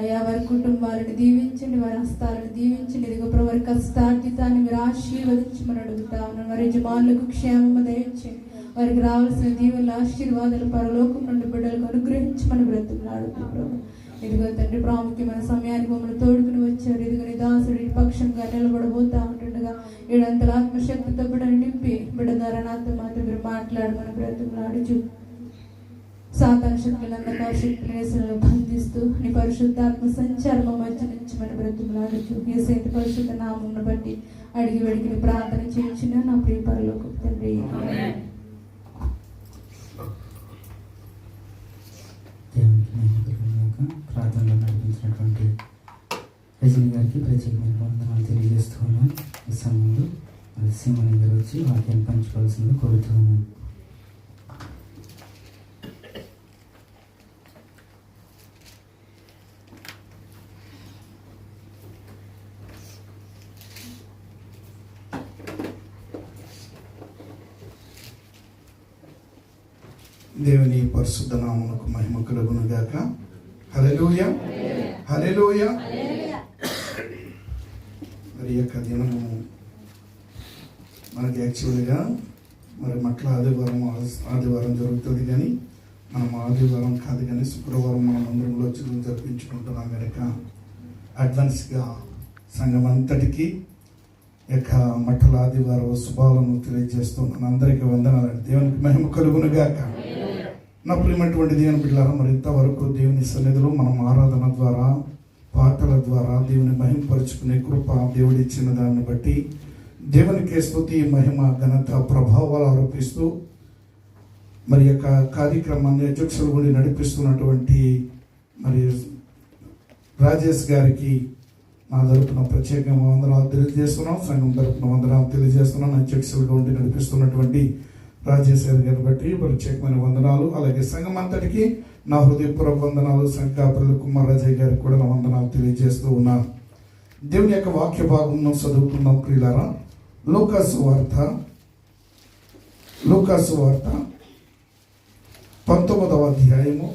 అయ్యా. వారి కుటుంబాలను దీవించండి, వారి హస్తాలను దీవించండి. ఇదిగో ప్రభు వారి కష్టార్జితాన్ని మీరు ఆశీర్వదించమని అడుగుతా ఉన్నాను. వారి యజమానులకు క్షేమము దయచేయండి. వారికి రావాల్సిన దీవెనలు, ఆశీర్వాదాలు పరలోకం నుండి బిడ్డలకు అనుగ్రహించమని బ్రతుకున్నాడు ప్రభు. ఇదిగో తండ్రి, ప్రాముఖ్యమైన సమయానికి మమ్మల్ని తోడుకుని వచ్చారు. ఇదిగో నీ దాసుడి పక్షంగా నిలబడబోతా ఉంటుండగా ఏడంతల ఆత్మశక్తితో బిడ్డను నింపి బిడ్డ ద్వారా నాతో మాత్రం మీరు మాట్లాడమని బ్రతుకున్నాడు. సాతాను శక్తులు, అంధకార శక్తులను బంధిస్తూ నీ పరిశుద్ధాత్మ సంచారం మధ్య నుంచి మన బ్రతుకులాడుచు యేసయ్య పరిశుద్ధ నామమును బట్టి అడిగి వెడికి ప్రార్థన చేయించిన నా ప్రియ పరలోకపు తండ్రి. ప్రార్థనలో నడిపించినటువంటి రజనీ గారికి ప్రత్యేకమైన వందనాలు తెలియజేస్తూ ఉన్నాను. ఈ సమయంలో సీమని గారు వచ్చి వాక్యాన్ని పంచుకోవాల్సిందిగా కోరుతూ ఉన్నాను. దేవుని పరిశుద్ధ నామమునకు మహిమ కలుగును గాక. హల్లెలూయా, హల్లెలూయా. మరి యొక్క దినము మనకి యాక్చువల్గా మరి మట్ల ఆదివారం జరుగుతుంది, కానీ మనం ఆదివారం కాదు కానీ శుక్రవారం మన మందిరంలో జరిపించుకుంటున్నాం కనుక అడ్వాన్స్గా సంఘం అంతటికి యొక్క మట్టల ఆదివారం శుభాలను తెలియజేస్తున్నాను. అందరికీ వందనాలు. దేవునికి మహిమ కలుగును గాక. నా ప్రియమైనటువంటి దేవుని బిడ్డలారా, మరి ఇంతవరకు దేవుని సన్నిధిలో మనం ఆరాధన ద్వారా, పాటల ద్వారా దేవుని మహిమపరుచుకునే కృప దేవుడిచ్చిన దాన్ని బట్టి దేవునికి స్తుతి, మహిమ, ఘనత, ప్రభావాలు ఆరోపిస్తూ మరి యొక్క కార్యక్రమాన్ని అధ్యక్షులు కూడా నడిపిస్తున్నటువంటి మరి రాజేష్ గారికి నా తరపున ప్రత్యేకంగా వందనాలు తెలియజేస్తున్నాం. సంఘం తరపున వందనాలు తెలియజేస్తున్నాం. అధ్యక్షులుగా ఉండి నడిపిస్తున్నటువంటి రాజేష్ గారిని బట్టి ప్రత్యేకమైన వందనాలు. అలాగే సంఘం అంతటికి నా హృదయపూర్వక వందనాలు. సంఘాపరులు కుమారరాజయ్య గారికి కూడా నా వందనాలు తెలియజేస్తూ ఉన్నాను. దేవుని యొక్క వాక్య భాగంలో చదువుకున్నాం ప్రియులారా. లూకాసు వార్త 19వ అధ్యాయము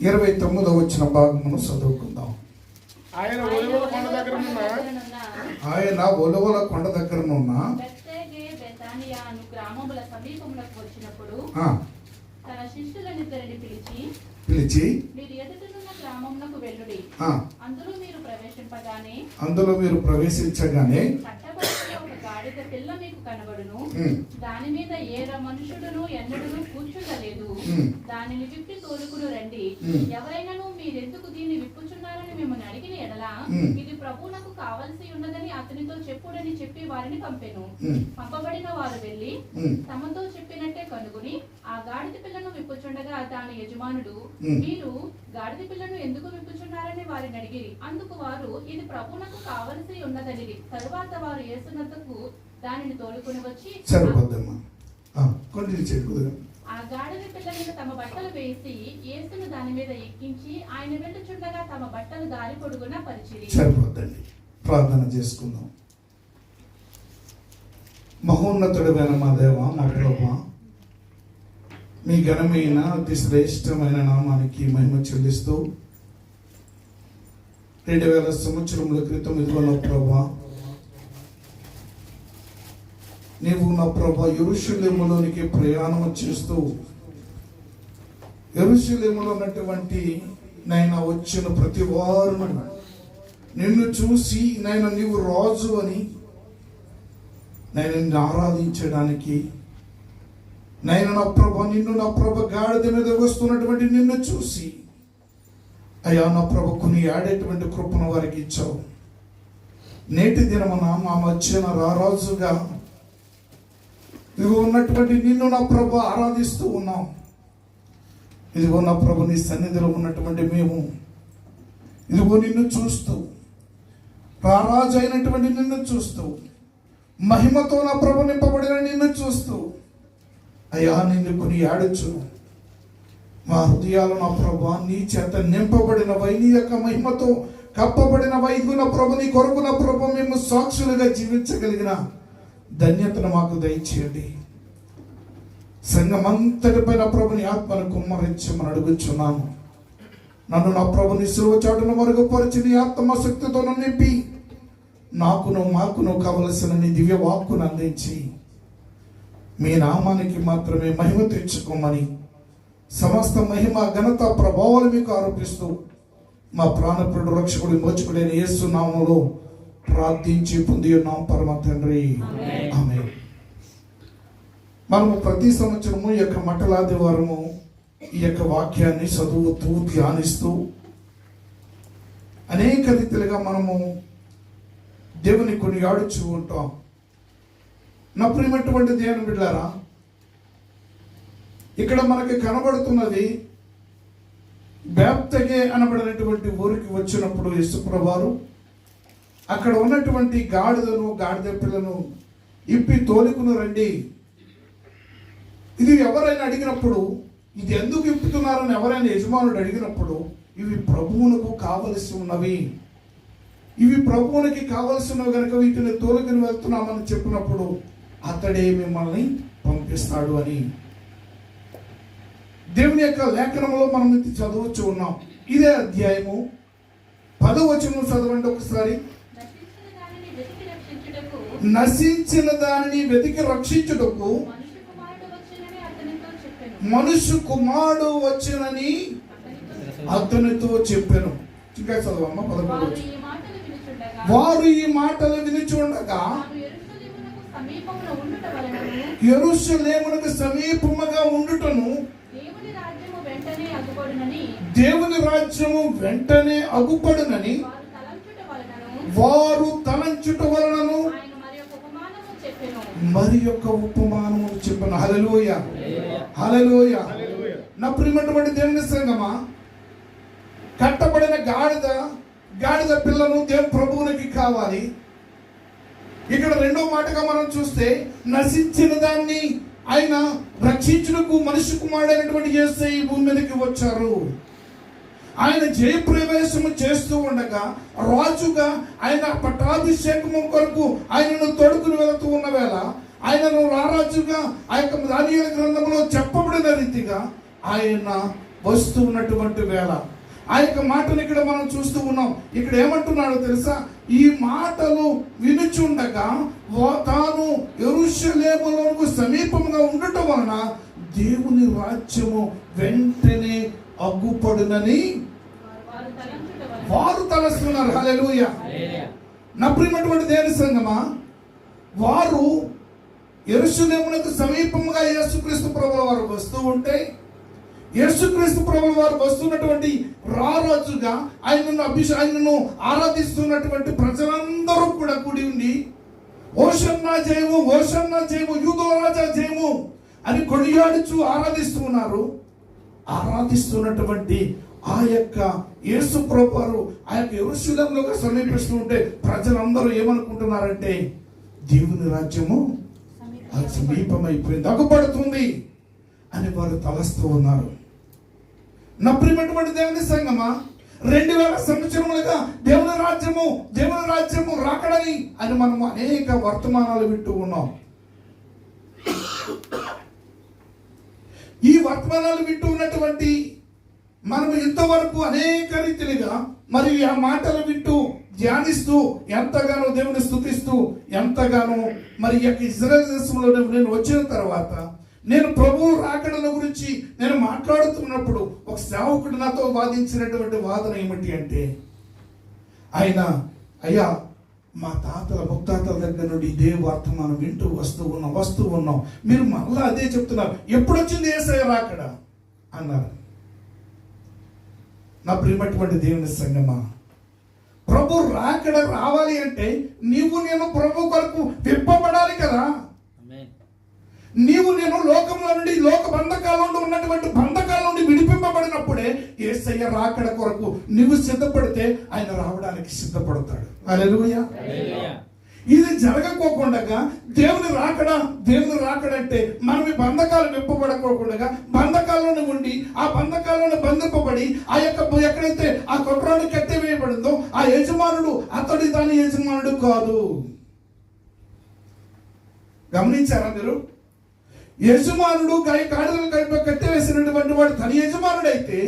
29వ వచ్చిన భాగమును చదువుకుందాం. ఆయన ఒలివల కొండ కొండ దగ్గరనున్న గ్రామముల సమీపములకు వచ్చినప్పుడు తన శిష్యులనిద్దరిని పిలిచి మీరు ఎదుటనున్న గ్రామమునకు వెళ్ళుడి. అందులో మీరు ప్రవేశించగానే కట్టబడిన ఒక గాడిద పిల్ల మీకు కనబడును. దాని మీద ఏ మనుషుడును ఎన్నడూ కూర్చుండలేదు. దానిని విప్పి తోలుకుని రండి. ఎవరైనాను మీరెందుకు దీన్ని విప్పుచున్నారని మిమ్మల్ని అడిగిన ఎడలా ఇది ప్రభువునకు కావలసి ఉన్నదని అతనితో చెప్పుడని చెప్పి వారిని పంపెను. పంపబడిన వారు వెళ్లి తమతో చెప్పినట్టే కనుగొని ఆ గాడిద పిల్లను విప్పుచుండగా దాని యజమానుడు మీరు గాడిద పిల్లను ఎందుకు విప్పుచున్నారని వారిని అడిగిరి. అందుకు వారు ఇది ప్రభువునకు కావలసి ఉన్నదని. తరువాత వారు యేసునద్దకు దానిని తోలుకుని వచ్చి ఆ గాడిద పిల్ల మీద తమ బట్టలు వేసి యేసును దాని మీద ఎక్కించి ఆయన వెళ్ళుచుండగా తమ బట్టలు దారి పొడుగున పరిచిరి. సరిపోద్దండి. ప్రార్థన చేసుకుందాం. మహోన్నతుడైన మా దేవ, మా ప్రభువా, మీ ఘనమైన అతి శ్రేష్టమైన నామానికి మహిమ చెల్లిస్తూ 2000 సంవత్సరముల క్రితం ఇదిగో నా ప్రభువా, నీవు నా ప్రభువా యెరూషలేములోనికి ప్రయాణం చేస్తూ యెరూషలేములో ఉన్నటువంటి నైనా వచ్చిన ప్రతి వారు నిన్ను చూసి నైనా నీవు రాజు అని నిన్ను ఆరాధించడానికి నైనా నా ప్రభు నిన్ను నా ప్రభు గాడిద మీద వస్తున్నటువంటి నిన్ను చూసి అయ్యా నా ప్రభు కొన్ని ఆడేటువంటి కృపను వారికి ఇచ్చావు. నేటి దినమున మా మధ్యన రారాజుగా ఇదిగో ఉన్నటువంటి నిన్ను నా ప్రభు ఆరాధిస్తూ ఉన్నాం. ఇదిగో నా ప్రభు నీ సన్నిధిలో ఉన్నటువంటి మేము ఇదిగో నిన్ను చూస్తూ, రారాజు అయినటువంటి నిన్ను చూస్తూ, మహిమతో నా ప్రభు నింపబడిన నిన్ను చూస్తూ అయ్యా నిన్ను కొని ఆడచ్చు. మా హృదయాలు నా ప్రభు నీ చేత నింపబడినవై, నీ యొక్క మహిమతో కప్పబడిన వైద్యున ప్రభు నీ కొరకు నా ప్రభు మేము సాక్షులుగా జీవించగలిగిన ధన్యతను మాకు దయచేయండి. సంఘమంతటిపైన ప్రభుని ఆత్మను కుమ్మరించమని అడుగుచున్నాను. నన్ను నా ప్రభుని శిలువ చాటును మరుగుపరిచి నీ ఆత్మశక్తితో నింపి మాకును కావలసిన నీ దివ్య వాక్కును అందించి మీ నామానికి మాత్రమే మహిమ తెచ్చుకోమని సమస్త మహిమ ఘనత ప్రభావాలు మీకు ఆరోపిస్తూ మా ప్రాణప్రుడు రక్షకుడి మోచుకుడైన యేసు నామములో ప్రార్థించి పొంది ఉన్నాం పరమ తండ్రి, ఆమేన్. మనము ప్రతి సంవత్సరము ఈ యొక్క మట్టలాదివారము ఈ యొక్క వాక్యాన్ని చదువుతూ ధ్యానిస్తూ అనేక రీతిలుగా మనము దేవుని కొన్ని ఆడుచూ ఉంటాం. నా ప్రియమైనటువంటి దేవుని బిడ్డలారా, ఇక్కడ మనకి కనబడుతున్నది బేత్తగే అనబడినటువంటి ఊరికి వచ్చినప్పుడు యేసుప్రభువారు అక్కడ ఉన్నటువంటి గాడిద పిల్లను ఇప్పి తోలుకుని రండి. ఇది ఎవరైనా అడిగినప్పుడు, ఇది ఎందుకు ఇప్పుతున్నారని ఎవరైనా యజమానుడు అడిగినప్పుడు, ఇవి ప్రభువునకు కావలసి ఉన్నవి, ఇవి ప్రభువునికి కావలసినవి కనుక వీటిని తోలుకుని వెళ్తున్నామని చెప్పినప్పుడు అతడే మిమ్మల్ని పంపిస్తాడు అని దేవుని యొక్క లేఖనంలో మనం ఇది చదవచ్చు ఉన్నాం. ఇదే అధ్యాయము 10వ వచనం చదవండి ఒకసారి. నశించిన దానిని వెతికి రక్షించుటకు మనుష్య కుమారుడు వచ్చెనని అతనితో చెప్పాను. ఇంకా చదవమ్మా 11వ వచనం. వారు ఈ మాటలు వినిచుండగా యెరూషలేమునకు సమీపముగా ఉండుటను దేవుని రాజ్యము వెంటనే అగుపడునని వారు తలంచుట వలనను మరి యొక్క ఉపమానము చెప్పను. హల్లెలూయా, హల్లెలూయా. నా ప్రియమైనటువంటి దేవుని సంగమా, కట్టబడిన గాడిద పిల్లను దేవుని ప్రభువునికి కావాలి. ఇక్కడ రెండో మాటగా మనం చూస్తే నశించిన దాన్ని ఆయన రక్షించుటకు మనిషి కుమారుడైనటువంటి యేసయ్య ఈ భూమి మీదకి వచ్చారు. ఆయన జయప్రవేశము చేస్తూ ఉండగా రాజుగా ఆయన పట్టాభిషేకము కొరకు ఆయనను తొడుకుని వెళుతూ ఉన్న వేళ ఆయనను రారాజుగా ఆ యొక్క దానియేలు గ్రంథంలో చెప్పబడిన రీతిగా ఆయన వస్తూ ఉన్నటువంటి వేళ ఆ యొక్క మాటను ఇక్కడ మనం చూస్తూ ఉన్నాం. ఇక్కడ ఏమంటున్నాడో తెలుసా? ఈ మాటలు వినుచుండగా తాను యెరూషలేమునకు సమీపంగా ఉండటం వలన దేవుని రాజ్యము వెంటనే అగ్గుపడునని వారు తలస్తున్నారు. హల్లెలూయా. నా ప్రియమైనటువంటి దేవుని సంగమా, వారు యెరూషలేమునకు సమీపంగా యేసుక్రీస్తు ప్రభువు వారు వస్తూ ఉంటే, యేసుక్రీస్తు ప్రభువు వారు వస్తున్నటువంటి రారాజుగా ఆయనను ఆరాధిస్తున్నటువంటి ప్రజలందరూ కూడా కూడి ఉండి ఓషన్నా జయము, ఓషన్నా జయము, యూదో రాజా జయము అని కొనియాడుచు ఆరాధిస్తున్నారు. ఆరాధిస్తున్నటువంటి ఆ యొక్క యేసు ప్రభువు వారు ఆ యొక్క యెరూషలేములోకి సమీపిస్తూ ఉంటే ప్రజలందరూ ఏమనుకుంటున్నారంటే దేవుని రాజ్యము సమీపమైపోయింది, అగుపడుతుంది అని వారు తలస్తూ ఉన్నారు. నా ప్రియమైనటువంటి దేవుని సంగమా, 2000 సంవత్సరములుగా దేవుని రాజ్యము రాకడని అని మనం అనేక వర్తమానాలు వింటూ ఉన్నాం. ఈ వర్తమానాలు వింటూ ఉన్నటువంటి మనం ఇంతవరకు అనేక రీతిగా మరి ఆ మాటలు వింటూ ధ్యానిస్తూ ఎంతగానో దేవుని స్తుతిస్తూ ఎంతగానో మరి యొక్క ఇజ్రాయెల్ దేశంలో నేను వచ్చిన తర్వాత నేను ప్రభువు రాకడల గురించి నేను మాట్లాడుతున్నప్పుడు ఒక సేవకుడు నాతో వాదించినటువంటి వాదన ఏమిటి అంటే, ఆయన అయ్యా మా తాతల ముత్తాతల దగ్గర నుండి ఇదే వర్తమానం వింటూ వస్తూ ఉన్నాం, మీరు మళ్ళా అదే చెప్తున్నారు, ఎప్పుడు వచ్చింది యేసయ్య రాకడ అన్నారు. నా ప్రియమైనటువంటి దేవుని సంగమా, ప్రభు రాకడ రావాలి అంటే నీవు నేను ప్రభు కొరకు విప్పబడాలి కదా. నీవు నేను లోకంలో నుండి లోక బంధకాల నుండి ఉన్నటువంటి బంధకాల నుండి విడిపింపబడినప్పుడే యేసయ్య రాకడ కొరకు నువ్వు సిద్ధపడితే ఆయన రావడానికి సిద్ధపడతాడు. హల్లెలూయా. ఇది జరగకోకుండా దేవుని రాకడ అంటే మనం ఈ బంధకాలు విప్పబడకోకుండా బంధకాలను ఉండి ఆ బంధకాలను బంధింపబడి ఆ యొక్క ఎక్కడైతే ఆ కొట్రాన్ని కట్టివేయబడిందో ఆ యజమానుడు అతడి దాని యజమానుడు కాదు. గమనించారా మీరు? యజమానుడు గాడిదలను కట్టివేసినటువంటి వాడు తన యజమానుడైతే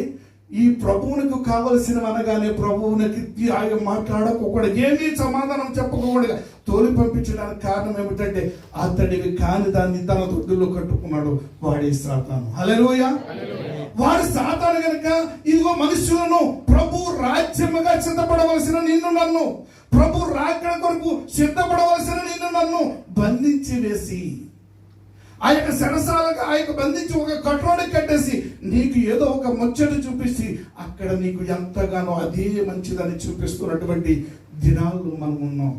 ఈ ప్రభువునికి కావలసిన అనగానే ప్రభువునికి ఆయన మాట్లాడకుండా ఏమీ సమాధానం చెప్పకుండా తోలి పంపించడానికి కారణం ఏమిటంటే అతడివి కాని దాన్ని తన దొడ్డులో కట్టుకున్నాడు వాడే సాతాను. హల్లెలూయా. వాడు సాతాను కనుక ఇదిగో మనుషులను ప్రభు రాజ్యముగా సిద్ధపడవలసిన నిన్ను నన్ను, ప్రభు రాకడ కొరకు సిద్ధపడవలసిన నిన్ను నన్ను బంధించి వేసి ఆ యొక్క సరసాలుగా ఆ యొక్క బంధించి ఒక కట్రోడి కట్టేసి నీకు ఏదో ఒక ముచ్చట చూపిస్తే అక్కడ నీకు ఎంతగానో అదే మంచిదని చూపిస్తున్నటువంటి దినాలు మనం ఉన్నాం.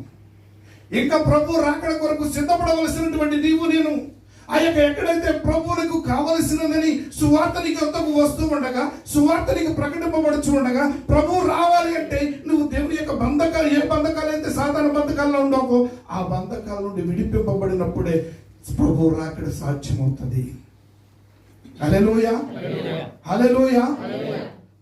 ఇంకా ప్రభు రాకడ కొరకు సిద్ధపడవలసినటువంటి నీవు నేను ఆ యొక్క ఎక్కడైతే ప్రభువులకు కావలసినదని సువార్త నీకు ఎంతకు వస్తూ ఉండగా, సువార్త నీకు ప్రకటింపబడుచు ఉండగా, ప్రభువు రావాలి అంటే నువ్వు దేవుని యొక్క బంధకాలు, ఏ బంధకాలు అయితే సాధారణ బంధకాల్లో ఉండవో ఆ బంధకాల నుండి విడిపింపబడినప్పుడే ప్రభు రాకడ సాధ్యమవుతుంది. హల్లెలూయా, హల్లెలూయా.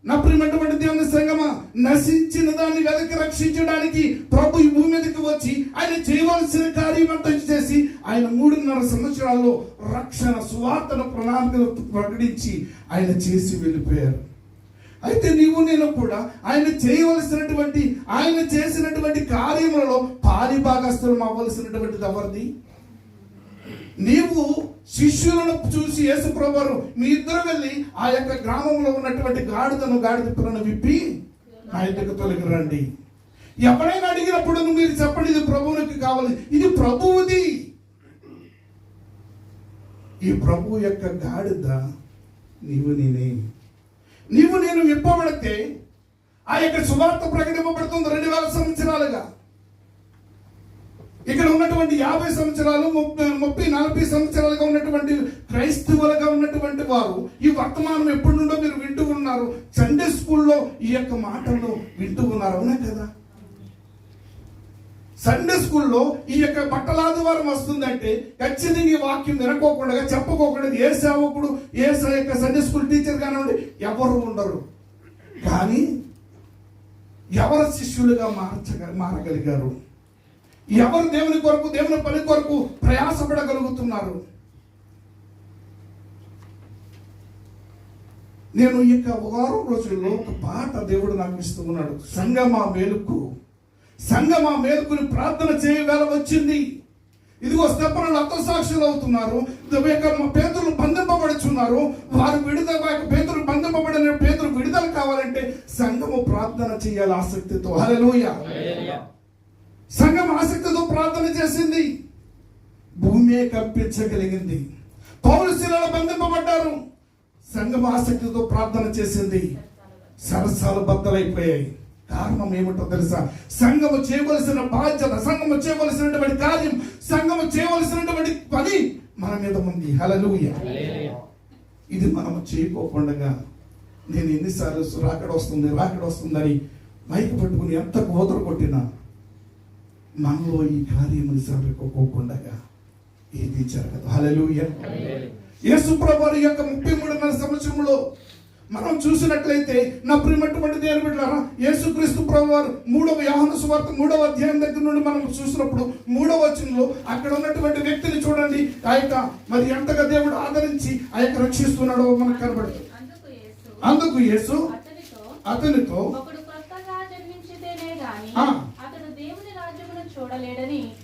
నా ప్రియమైనటువంటి దేవుని సంగమా, నశించిన దాన్ని వెనక్కి రక్షించడానికి ప్రభు ఈ భూమి మీదకి వచ్చి ఆయన చేయవలసిన కార్యం అంతా చేసి ఆయన 3.5 సంవత్సరాల్లో రక్షణ సువార్తను ప్రణాళికను ప్రకటించి ఆయన చేసి వెళ్ళిపోయారు. అయితే నీవు నేను కూడా ఆయన చేయవలసినటువంటి ఆయన చేసినటువంటి కార్యములలో పాలి భాగస్థులం అవ్వవలసినటువంటిది ఎవరిది? నీవు శిష్యులను చూసి యేసు ప్రభువారు మీ ఇద్దరు వెళ్ళి ఆ యొక్క గ్రామంలో ఉన్నటువంటి గాడిద పిల్లను విప్పి నా ఇంటికి తొలగి రండి. ఎవరైనా అడిగినప్పుడు మీరు చెప్పండి, ఇది ప్రభువునికి కావాలి, ఇది ప్రభువుది. ఈ ప్రభువు యొక్క గాడిద నీవు నేను విప్పబడితే ఆ యొక్క సువార్త ప్రకటింపబడుతుంది 2000 సంవత్సరాలుగా. ఇక్కడ ఉన్నటువంటి 50 సంవత్సరాలు 30-40 సంవత్సరాలుగా ఉన్నటువంటి క్రైస్తవులుగా ఉన్నటువంటి వారు ఈ వర్తమానం ఎప్పటి నుండో మీరు వింటూ ఉన్నారు. సండే స్కూల్లో ఈ యొక్క మాటలు వింటూ ఉన్నారు, అవునా కదా? సండే స్కూల్లో ఈ యొక్క బట్టలాదివారం వస్తుందంటే ఖచ్చితంగా ఈ వాక్యం వినకోకుండా చెప్పుకోకుండా ఏ సేవకుడు ఏ యొక్క సండే స్కూల్ టీచర్ కానివ్వండి ఎవరు ఉండరు. కానీ ఎవరు శిష్యులుగా మారగలిగారు? ఎవరు దేవుని కొరకు దేవుని పని కొరకు ప్రయాసపడగలుగుతున్నారు? నేను ఈ యొక్క వారం రోజుల్లో ఒక పాట దేవుడు నాకు ఇస్తూ ఉన్నాడు. సంఘమా మేలుకుని ప్రార్థన చేయగల వచ్చింది. ఇదిగో స్తెఫనులు హతసాక్షులు అవుతున్నారు, పేతురు బంధింపబడుచున్నారు. వారు పేతురు బంధింపబడిన పేతురు విడుదల కావాలంటే సంఘము ప్రార్థన చేయాలి ఆసక్తితో. హల్లెలూయా. సంఘం ఆసక్తితో ప్రార్థన చేసింది, భూమే కంపించగలిగింది. పౌలు శిలలో బంధింపబడ్డారు, సంఘం ఆసక్తితో ప్రార్థన చేసింది, సరసాలు బద్దలైపోయాయి. కారణం ఏమిటో తెలుసా? సంఘము చేయవలసిన బాధ్యత, సంఘము చేయవలసినటువంటి కార్యం, సంఘము చేయవలసినటువంటి పని మన మీద ఉంది. హల్లెలూయా. ఇది మనము చేయకోకుండా నేను ఎన్నిసార్లు రాకడ వస్తుందని మైకి పట్టుకుని ఎంత కోతలు కొట్టినా మనలో ఈ కార్యము జరగకోకుండా ఏది జరగదు. హల్లెలూయా. యేసు ప్రభువు యొక్క 33.5 సంవత్సరంలో మనం చూసినట్లయితే నా ప్రియమైనటువంటి దేవుని బిడ్డలారా, యేసుక్రీస్తు ప్రభువారు 3వ యోహాను సువార్త 3వ అధ్యాయం దగ్గర నుండి మనం చూసినప్పుడు 3వ వచనంలో అక్కడ ఉన్నటువంటి వ్యక్తిని చూడండి. ఆ యొక్క మరి ఎంతగా దేవుడు ఆదరించి ఆ యొక్క రక్షిస్తున్నాడో మనకు కనబడుతుంది. అందుకు యేసు అతనితో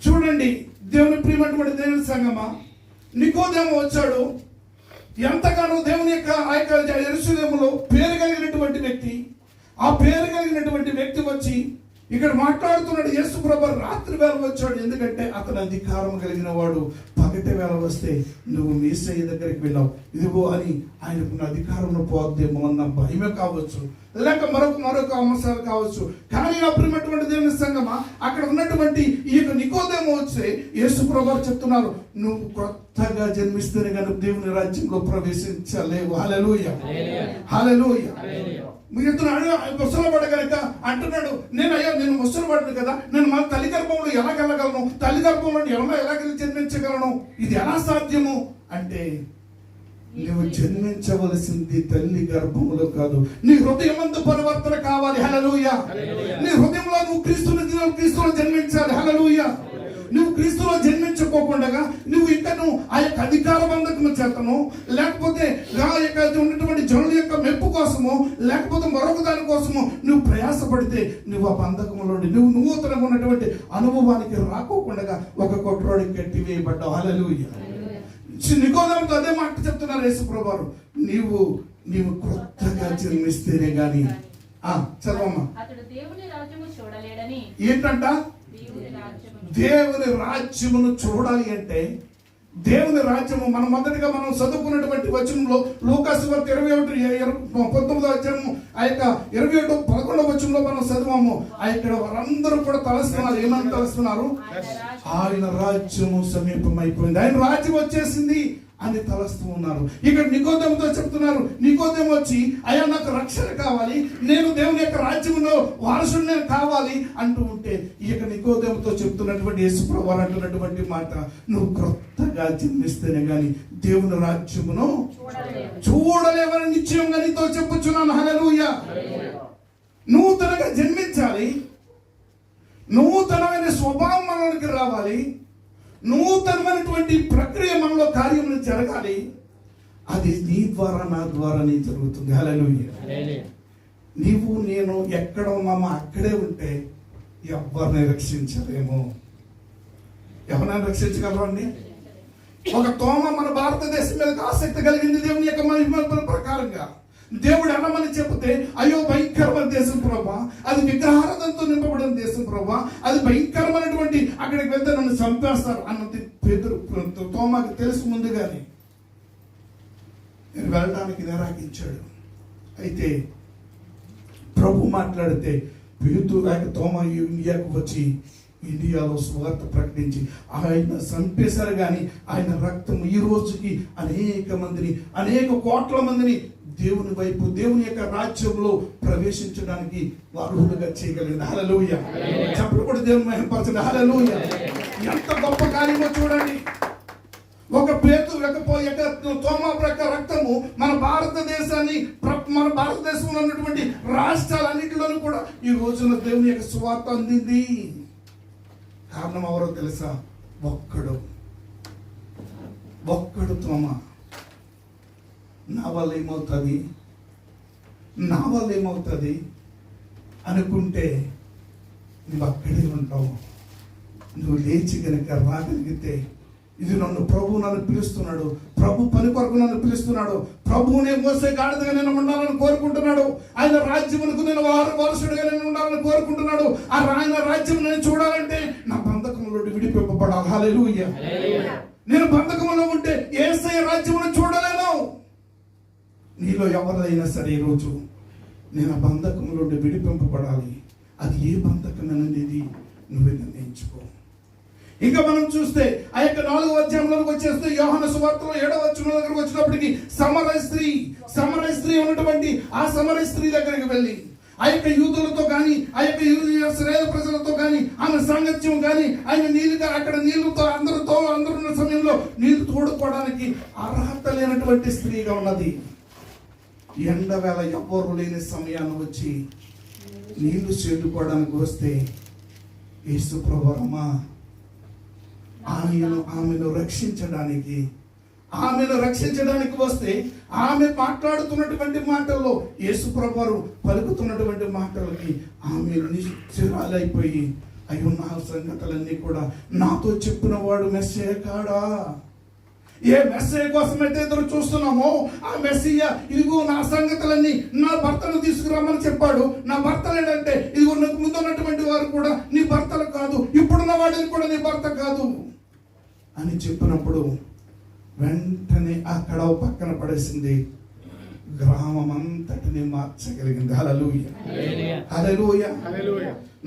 చూడండి, దేవుని ప్రియమైనటువంటి దేవుని సంగమా, నికోదేము వచ్చాడు. ఎంతగానో దేవుని యొక్క ఆ యొక్క యెరూషలేములో పేరు కలిగినటువంటి వ్యక్తి. ఆ పేరు కలిగినటువంటి వ్యక్తి వచ్చి ఇక్కడ మాట్లాడుతున్నాడు. యేసు ప్రభువు రాత్రి వేళ వచ్చాడు, ఎందుకంటే అతను అధికారం కలిగిన వాడు. పగటి వేళ వస్తే నువ్వు యేసయ్య దగ్గరికి వెళ్ళావు, ఇదిగో అని ఆయనకున్న అధికారంలో పోద్దేమో అన్న భయమే కావచ్చు, లేక మరొక అంశాలు కావచ్చు. కానీ అప్పుడున్నటువంటి దేవుని సంగమా, అక్కడ ఉన్నటువంటి ఈ యొక్క నికోదేము వస్తే యేసు ప్రభువు చెప్తున్నారు, నువ్వు కొత్తగా జన్మిస్తేనే కానీ దేవుని రాజ్యంలో ప్రవేశించలేవు. హల్లెలూయా. హల్లెలూయా. ముసలిపడ కనుక అంటున్నాడు, నేను ముసలిపడ్డాను కదా, నేను మన తల్లి గర్భంలో ఎలా వెళ్ళగలను, తల్లి గర్భంలో ఎలా జన్మించగలను, ఇది ఎలా సాధ్యము అంటే నువ్వు జన్మించవలసింది తల్లి గర్భములో కాదు, నీ హృదయమందు పరివర్తన కావాలి. హల్లెలూయా. నీ హృదయంలో నువ్వు క్రీస్తులో జన్మించాలి. హల్లెలూయా. నువ్వు క్రీస్తులో జన్మించుకోకుండా నువ్వు ఇంకా ఆ యొక్క అధికార బంధకము చేతను, లేకపోతే ఆ యొక్క ఉన్నటువంటి జనుల యొక్క మెప్పు కోసము, లేకపోతే మరొక దాని కోసము నువ్వు ప్రయాసపడితే నువ్వు ఆ బంధకంలో నువ్వు నూతనంగా ఉన్నటువంటి అనుభవానికి రాకోకుండా ఒక కొట్రోడికి కట్టివేయబడ్డావు. హల్లెలూయా. నికోదేముతో అదే మాట చెప్తున్నారు యేసు ప్రభువు, నీవు కొత్తగా జన్మిస్తేనే గాని చదవమ్మా. ఏంటంట? దేవుని రాజ్యమును చూడాలి అంటే, దేవుని రాజ్యము మనం మొదటిగా మనం చదువుకున్నటువంటి వచనంలో లూకాసు వార్త 19వ అధ్యాయము ఆ యొక్క 11వ వచనంలో మనం చదివాము. ఇక్కడ వారందరూ కూడా తలస్తున్నారు. ఏమని తలస్తున్నారు? ఆయన రాజ్యము సమీపమైపోయింది, ఆయన రాజ్యం వచ్చేసింది అని తలస్తూ ఉన్నారు. ఇక్కడ నికోదేముతో చెప్తున్నారు. నికోదేము వచ్చి, అయ్యా నాకు రక్షణ కావాలి, నేను దేవుని యొక్క రాజ్యంలో వారసుడు నేను కావాలి అంటూ ఉంటే, ఈ యొక్క నికోదేముతో చెప్తున్నటువంటి యేసు ప్రభువు అంటున్నటువంటి మాట, నువ్వు కొత్తగా జన్మిస్తేనే గాని దేవుని రాజ్యమును చూడలేవని నిశ్చయంగా నీతో చెప్పుచున్నాను. హల్లెలూయా. నూతనంగా జన్మించాలి, నూతనమైన స్వభావం మనలోకి రావాలి, నూతనమైనటువంటి ప్రక్రియ మనలో కార్యములు జరగాలి. అది నీ ద్వారా నా ద్వారానే జరుగుతుంది. హల్లెలూయా. నీవు నేను ఎక్కడ ఉన్నామో అక్కడే ఉంటే ఎవరిని రక్షించలేము. ఎవరినైనా రక్షించగలరండి? ఒక తోమ మన భారతదేశం మీద ఆసక్తి కలిగింది దేవుని యొక్క మహిమ ప్రకారంగా. దేవుడు అనమని చెప్తే, అయ్యో భయంకరమైన దేశం ప్రభా, అది విగ్రహారాధనతో నింపబడిన దేశం ప్రభా, అది భయంకరమైనటువంటి, అక్కడికి వెళ్తే నన్ను చంపేస్తారు అన్నది తోమాకి తెలుసు ముందుగానే. నేను వెళ్ళడానికి నిరాకరించాడు. అయితే ప్రభు మాట్లాడితే పేతురు తోమ ఇండియాకు వచ్చి ఇండియాలో సువార్త ప్రకటించి ఆయన చంపేశారు. కానీ ఆయన రక్తం ఈ రోజుకి అనేక మందిని, అనేక కోట్ల మందిని దేవుని వైపు, దేవుని యొక్క రాజ్యంలో ప్రవేశించడానికి అర్హులుగా చేయగలిగింది. హల్లెలూయా. చెప్పలు కూడా దేవుని మహిమపరచండి. హల్లెలూయా. ఎంత గొప్ప కార్యమో చూడండి. ఒక తోమ రక్తము మన భారతదేశంలో ఉన్నటువంటి రాష్ట్రాలన్నింటిలోనూ కూడా ఈ రోజున దేవుని యొక్క సువార్త అందింది. కారణం ఎవరో తెలుసా? ఒక్కడు తోమ. నా వల్ల ఏమవుతుంది అనుకుంటే నువ్వు అక్కడే ఉంటావు. నువ్వు లేచి కనుక రాగలిగితే, ఇది నన్ను పిలుస్తున్నాడు, ప్రభు పని కొరకు నన్ను పిలుస్తున్నాడు, ప్రభువునే మోసే గాడిదగా నేను ఉండాలని కోరుకుంటున్నాడు, ఆయన రాజ్యమునకు నేను వారసుడిగా నేను ఉండాలని కోరుకుంటున్నాడు. ఆయన రాజ్యం నేను చూడాలంటే నా బంధకంలో విడిపింపబడాలి. హల్లెలూయా. నేను బంధకంలో ఉంటే యేసయ్య రాజ్యమును చూడలేను. నీలో ఎవరైనా సరే ఈరోజు నేను ఆ బంధకంలో విడిపింపబడాలి. అది ఏ బంధకం అనేది నువ్వే నిర్ణయించుకో. ఇంకా మనం చూస్తే ఆ యొక్క 4వ అధ్యాయంలోకి వచ్చేస్తే యోహాను సువార్తలో 7వ వచనం దగ్గరకు వచ్చినప్పటికీ సమరయ స్త్రీ ఉన్నటువంటి ఆ సమరయ స్త్రీ దగ్గరికి వెళ్ళి ఆ యొక్క యూదులతో కానీ, ఆ యొక్క ఇశ్రాయేలు ప్రజలతో కానీ ఆమె సాంగత్యం కానీ, ఆయన అక్కడ నీళ్లతో అందరూ ఉన్న సమయంలో నీళ్లు తోడుకోవడానికి అర్హత లేనటువంటి స్త్రీగా ఉన్నది. ఎండవేళ ఎవ్వరు లేని సమయాన్ని వచ్చి నీళ్లు చేదుకోవడానికి వస్తే యేసు ప్రభువా ఆమెను రక్షించడానికి వస్తే ఆమె మాట్లాడుతున్నటువంటి మాటల్లో యేసు ప్రభువు పలుకుతున్నటువంటి మాటలకి ఆమె నిశ్చరాలైపోయి, అయ్యో నా సంగతులన్నీ కూడా నాతో చెప్పిన వాడు మెస్సయ్య కాడా? ఏ మెస్సయ్య కోసమైతే ఎదురు చూస్తున్నామో ఆ మెస్సయ్య ఇదిగో నా సంగతులన్నీ నా భర్తను తీసుకురమ్మని చెప్పాడు. నా భర్తలు ఏంటంటే ఇదిగో నాకు ముందు ఉన్నటువంటి వారు కూడా నీ భర్తలు కాదు, ఇప్పుడున్న వాడిని కూడా నీ భర్త కాదు అని చెప్పినప్పుడు వెంటనే అక్కడ పక్కన పడేసింది, గ్రామం అంతటిని మార్చగలిగింది. హల్లెలూయా. హల్లెలూయా.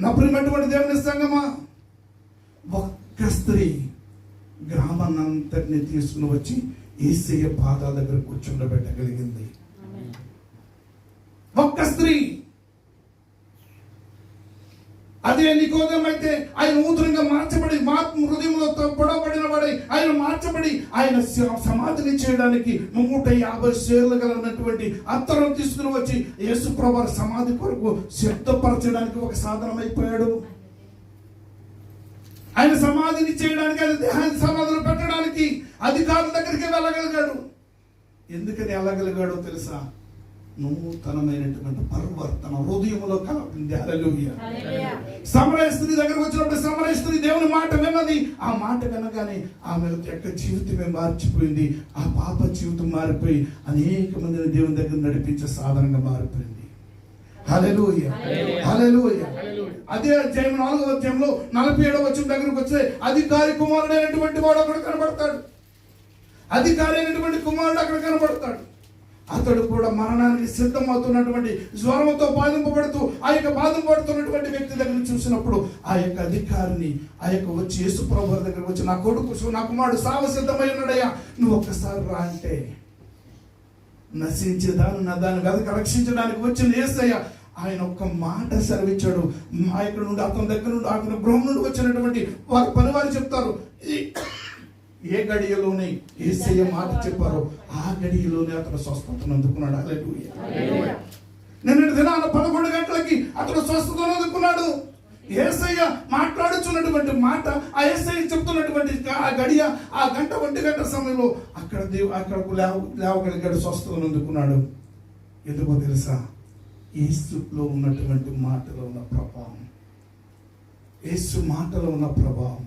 నా ప్రియమైనటువంటి దేవుని సంగమా, ఒక్క స్త్రీ గ్రామాన్ని అంతటిని తీసుకుని వచ్చి యేసయ్య పాదాల దగ్గర కూర్చుండబెట్టగలిగింది. ఒక్క స్త్రీ. అదే నికోదేము అయితే ఆయన నూతనంగా మార్చబడి హృదయంలో పొడవబడిన వాడై ఆయన మార్చబడి ఆయన సమాధిని చేయడానికి 150 షేర్లు కలిగినటువంటి అత్తరం తీసుకుని వచ్చి యేసు ప్రభువు సమాధి కొరకు సిద్ధపరచడానికి ఒక సాధనం అయిపోయాడు. ఆయన సమాధిని చేయడానికి, ఆయన దేహాన్ని సమాధిలో పెట్టడానికి అధికారుల దగ్గరికి వెళ్ళగలిగాడు. ఎందుకని వెళ్ళగలిగాడో తెలుసా? నూతనమైనటువంటి పరివర్తన హృదయంలో కలపింది. హల్లెలూయా. సమరయ స్త్రీ దగ్గరకు వచ్చినప్పుడు సమరయ స్త్రీ దేవుని మాట విన్నది. ఆ మాట వినగానే ఆమె యొక్క జీవితమే మార్చిపోయింది. ఆ పాప జీవితం మారిపోయి అనేక మందిని దేవుని దగ్గర నడిపించే సాధనంగా మారిపోయింది. హల్లెలూయా. హల్లెలూయా. అదే అధ్యాయం 4వ అధ్యాయంలో 47వ వచనం దగ్గరకు వస్తే అధికారి కుమారుడైనటువంటి వాడు అక్కడ కనబడతాడు. అతడు కూడా మరణానికి సిద్ధమవుతున్నటువంటి జ్వరంతో బాధింపబడుతూ ఆ యొక్క బాధింపబడుతున్నటువంటి వ్యక్తి దగ్గర చూసినప్పుడు ఆ యొక్క అధికారిని ఆ యొక్క వచ్చి యేసు ప్రభువు దగ్గరకు వచ్చి, నా కొడుకు నా కుమారుడు సావ సిద్ధమై ఉన్నాడయ్యా, నువ్వు ఒక్కసారి రా అంటే, నశించేదాన్ని నా దాన్ని వెదక రక్షించడానికి వచ్చిన యేసయ్య ఆయన ఒక్క మాట సెలవిచ్చాడు. మా ఇక్కడ నుండి అతని దగ్గర నుండి అతని గృహం నుండి వచ్చినటువంటి వారి పనివారు చెప్తారు, ఏ గడియలోనే యేసయ్య మాట చెప్పారో ఆ గడియలోనే అతను స్వస్థతను అందుకున్నాడు. హల్లెలూయా. నిన్నటి దినాన 11 గంటలకి అతడు స్వస్థతను అందుకున్నాడు. యేసయ్య మాట్లాడుచున్నటువంటి మాట, ఆ యేసయ్య చెప్తున్నటువంటి ఆ గడియ, ఆ గంట 1 గంట సమయంలో అక్కడకు లేవగలిగాడు, స్వస్థతను అందుకున్నాడు. ఎందుకో తెలుసా? యేసులో ఉన్నటువంటి మాటలో ఉన్న ప్రభావం, యేసు మాటలో ఉన్న ప్రభావం.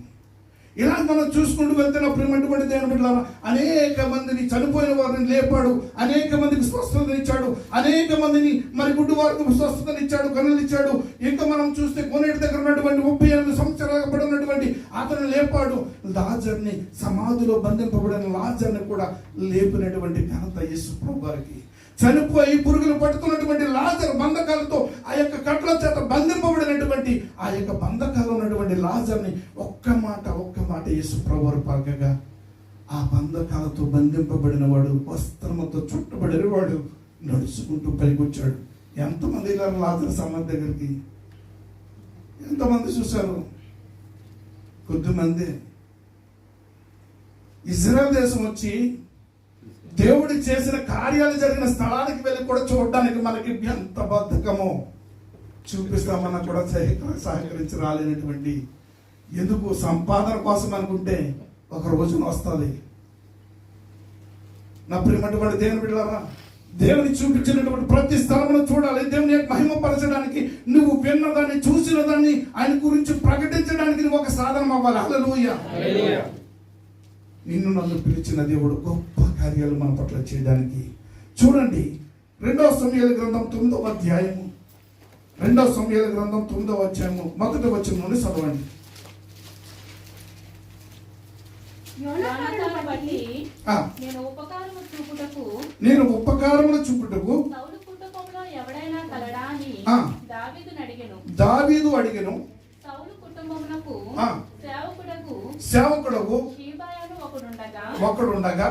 ఇలా మనం చూసుకుంటూ వెళ్తున్నప్పుడు ఏమంటే దేవుని బిడ్డలారా, అనేక మందిని, చనిపోయిన వారిని లేపాడు, అనేక మందికి స్వస్థతనిచ్చాడు, అనేక మందిని మరి గుడ్డి వారికి స్వస్థతనిచ్చాడు, కన్నులు ఇచ్చాడు. ఇంకా మనం చూస్తే కోనేటి దగ్గర ఉన్నటువంటి 38 సంవత్సరాలుగా పడినటువంటి అతను లేపాడు. లాజర్ని, సమాధిలో బంధింపబడిన లాజర్ని కూడా లేపినటువంటి ఘనత యేసు ప్రభు వారికి. చనిపోయి పురుగులు పట్టుతున్నటువంటి లాజర్ బంధకాలతో ఆ యొక్క కట్ల చేత బంధింపబడినటువంటి ఆ యొక్క బంధకాలు ఉన్నటువంటి లాజర్ని ఒక్క మాట యేసు ప్రభువారు పాకగా ఆ బంధకాలతో బంధింపబడిన వాడు, వస్త్రముతో చుట్టబడిన వాడు నడుచుకుంటూ పైకి వచ్చాడు. ఎంతమంది వెళ్ళారు లాజర్ సమాధి దగ్గరికి? ఎంతమంది చూశారు? కొద్దిమంది. ఇజ్రాయెల్ దేశం వచ్చి దేవుడు చేసిన కార్యాలు జరిగిన స్థలానికి వెళ్ళి కూడా చూడడానికి మనకి ఎంత బద్ధకమో చూపిస్తామన్నా కూడా సహకరించి రాలేనటువంటి, ఎందుకు? సంపాదన కోసం అనుకుంటే ఒక రోజున వస్తుంది. నా ప్రియమైనటువంటి దేవుని బిడ్డలారా, దేవుని చూపించినటువంటి ప్రతి స్థలమును చూడాలి. దేవుని యొక్క మహిమపరచడానికి, నువ్వు విన్నదాన్ని, చూసిన దాన్ని ఆయన గురించి ప్రకటించడానికి నువ్వు ఒక సాధనం అవ్వాలి. హల్లెలూయా. నిన్ను నన్ను పిలిచిన దేవుడు గొప్ప కార్యాలు మన పట్ల చేయడానికి. చూడండి, 2వ సమూయేలు గ్రంథం 9వ అధ్యాయము, 2వ సమూయేలు గ్రంథం 9వ అధ్యాయము 1వ వచనం నుండి చదవండి. యోనాతాను బట్టి నేను ఉపకారములు చూపుటకు సౌలు కుటుంబంలో ఎవడైనా కలడా అని దావీదు అడిగెను. సౌలు కుటుంబమునకు సేవకుడకు ఒకడుండగా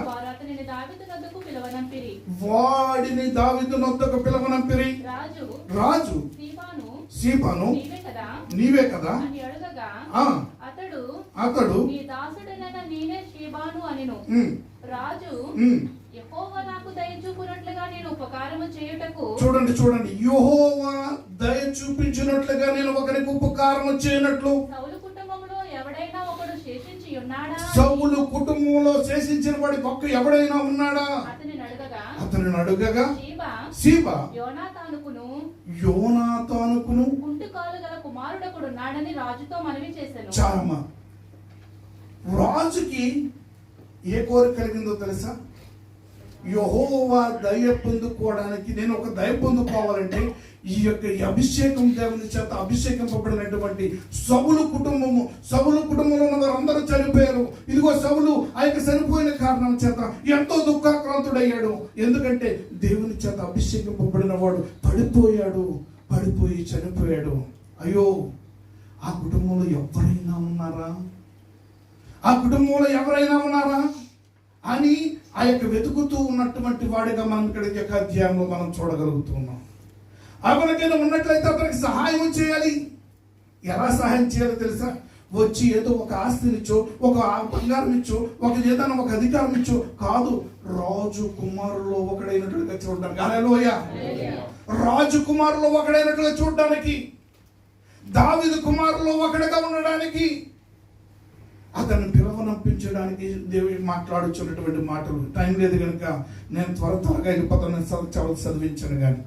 వాడిని దావీదు నొద్దకు పిలవనంపిరి. రాజు సీబాను నీవే కదా అతడు రాజు యెహోవా నాకు దయ చూపునట్లుగా నేను ఉపకారము చేయుటకు, చూడండి, యెహోవా దయ చూపించినట్లుగా నేను ఒకరికి ఉపకారము చేయనట్లు సౌలు కుటుంబంలో ఎవడైనా ఒకడు శేషించి ఉన్నాడా? సౌలు కుటుంబంలో శేషించిన వాడి ఒక్క ఎవడైనా ఉన్నాడా? అతనిని అడుగగా సీబా యోనాతానుకును కుంటుకాలు గల కుమారుడొకడు ఉన్నాడని రాజుతో మనవి చేశాను. చాలమ్మ, రాజుకి ఏ కోరిక కలిగిందో తెలుసా? యెహోవా దయ పొందుకోవడానికి, నేను ఒక దయ పొందుకోవాలంటే ఈ యొక్క అభిషేకం, దేవుని చేత అభిషేకింపబడినటువంటి సౌలు కుటుంబంలో ఉన్న వారందరూ చనిపోయారు. ఇదిగో సౌలు ఆ యొక్క చనిపోయిన కారణం చేత ఎంతో దుఃఖాక్రాంతుడయ్యాడు. ఎందుకంటే దేవుని చేత అభిషేకింపబడిన వాడు పడిపోయి చనిపోయాడు. అయ్యో, ఆ కుటుంబంలో ఎవరైనా ఉన్నారా అని ఆ యొక్క వెతుకుతూ ఉన్నటువంటి వాడిగా మనం ఇక్కడ యొక్క అధ్యాయంలో మనం చూడగలుగుతున్నాం. ఎవరికైనా ఉన్నట్లయితే అతనికి సహాయం చేయాలి. ఎలా సహాయం చేయాలో తెలుసా? వచ్చి ఏదో ఒక ఆస్తినిచ్చో, ఒక బంగారం ఇచ్చో, ఏదైనా ఒక అధికారం ఇచ్చో కాదు. రాజు కుమారులో ఒకడైనట్లుగా చూడడానికి, హల్లెలూయా, రాజు కుమారులో ఒకడైనట్లుగా చూడడానికి, దావీదు కుమారులో ఒకడిగా ఉండడానికి, అతన్ని పిలవనంపించడానికి దేవుడు మాట్లాడుచున్నటువంటి మాటలు. టైం లేదు కనుక నేను త్వరగా వెళ్ళిపోతాను, చదివించాను. కానీ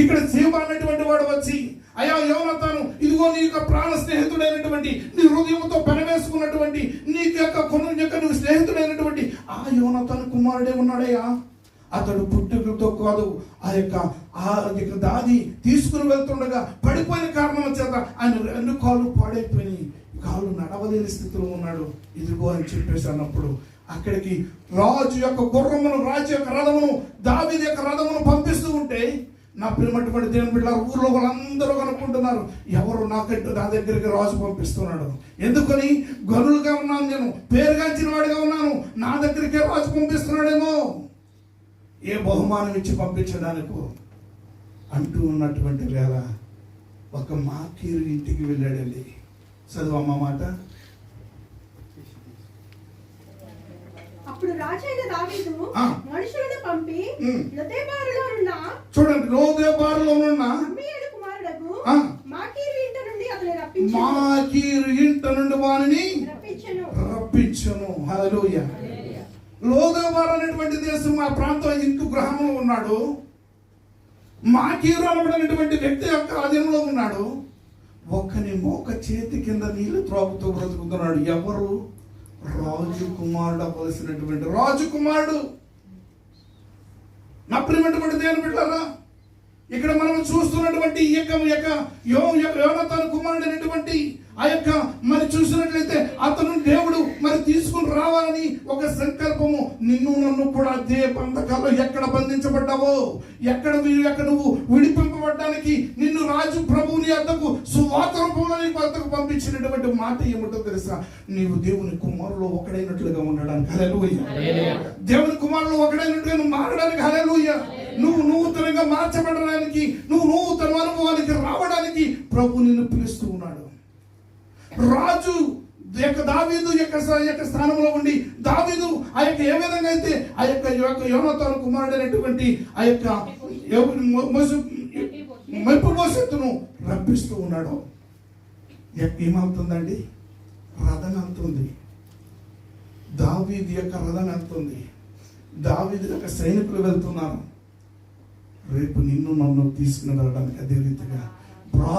ఇక్కడ సీబా అన్నటువంటి వాడు వచ్చి, అయ్యా యోనాతాను, ఇదిగో నీ యొక్క ప్రాణ స్నేహితుడైనటువంటి, నీ హృదయంతో పెనవేసుకున్నటువంటి, నీ యొక్క నువ్వు స్నేహితుడైనటువంటి ఆ యోనాతాను కుమారుడే ఉన్నాడయ్యా. అతడు పుట్టుకతో కాదు, ఆ యొక్క దాది తీసుకుని వెళ్తుండగా పడిపోయిన కారణం చేత ఆయన 2 కాళ్ళు పాడైపోయినాయి, కాళ్ళు నడవలేని స్థితిలో ఉన్నాడు. ఇదిగో అని చెప్పేసి అన్నప్పుడు అక్కడికి రాజు యొక్క గుర్రమును, రాజు యొక్క రథమును, దావీదు యొక్క రథమును పంపిస్తూ ఉంటే, నా ప్రియమైనటువంటి దేవుని బిడ్డలారా, ఊర్లో వాళ్ళందరూ అనుకుంటున్నారు, ఎవరు నా దగ్గరికి రాజు పంపిస్తున్నాడు. ఎందుకని? గనులుగా ఉన్నాను, నేను పేరుగాంచిన వాడిగా ఉన్నాను, నా దగ్గరికే రాజు పంపిస్తున్నాడేమో, ఏ బహుమానం ఇచ్చి పంపించడానికో అంటూ ఉన్నటువంటి వేళ ఒక మాకీరు ఇంటికి వెళ్ళాడండి. చదువమ్మ మాట. అప్పుడు రాజైన దావీదు ఆ. మనుషులను పంపి ఉమ్. లొదెబారులో ఉన్న చూడండి, లోదెబారులో ఉన్న అమ్మీయుడు కుమారుడకు ఆ. మాకీరు ఇంట నుండి అతని రప్పించెను. మాకీరు ఇంట నుండి వారిని రప్పించెను. రప్పించను. హల్లెలూయా. లోదెబారు అనేటువంటి దేశం ఆ ప్రాంతం ఇంకు గ్రహంలో ఉన్నాడు. మాకీరు అనబడినటువంటి వ్యక్తి యొక్క ఆధీనంలో ఉన్నాడు. ఒక్కని మోక చేతి కింద నీళ్లు త్రాగుతూ బ్రతుకుతున్నాడు. ఎవరు? రాజు కుమారుడు అవ్వవలసినటువంటి రాజు కుమారుడు. నా ప్రియమైనటువంటి దేవుని బిడ్డలారా, ఇక్కడ మనం చూస్తున్నటువంటి ఈ యొక్క యోనాతాను కుమారుడైనటువంటి ఆ యొక్క మరి చూసినట్లయితే అతను దేవుడు మరి తీసుకుని రావాలని ఒక సంకల్పము. నిన్ను నన్ను కూడా అదే బంధకాల్లో ఎక్కడ బంధించబడ్డావో, ఎక్కడ నువ్వు విడిపింపబడ్డానికి నిన్ను రాజు ప్రభువుని వద్దకు సువార్త రూపంలో నీ వద్దకు పంపించినటువంటి మాట ఏమిటో తెలుసా? నీవు దేవుని కుమారులో ఒకడైనట్లుగా ఉండడానికి. హల్లెలూయా. దేవుని కుమారులో ఒకడైనట్లుగా నువ్వు మారడానికి. హల్లెలూయా. నువ్వు నూతనంగా మార్చబడడానికి, నువ్వు నూతన అనుభవానికి రావడానికి ప్రభు నిన్ను పిలుస్తూ ఉన్నాడు. రాజు యొక్క దావీదు యొక్క స్థానంలో ఉండి దావీదు ఆ యొక్క ఏ విధంగా అయితే ఆ యొక్క యోనాతాను కుమారుడైనటువంటి ఆ యొక్క మెఫీబోషెతును రప్పిస్తూ ఉన్నాడు. ఏమవుతుందండి? రథం అంతుంది. దావీదు యొక్క రథం అంతుంది. దావీదు యొక్క సైనికులు వెళ్తున్నారు. రేపు నిన్ను నన్ను తీసుకుని వెళ్ళడానికి అదే రీతిగా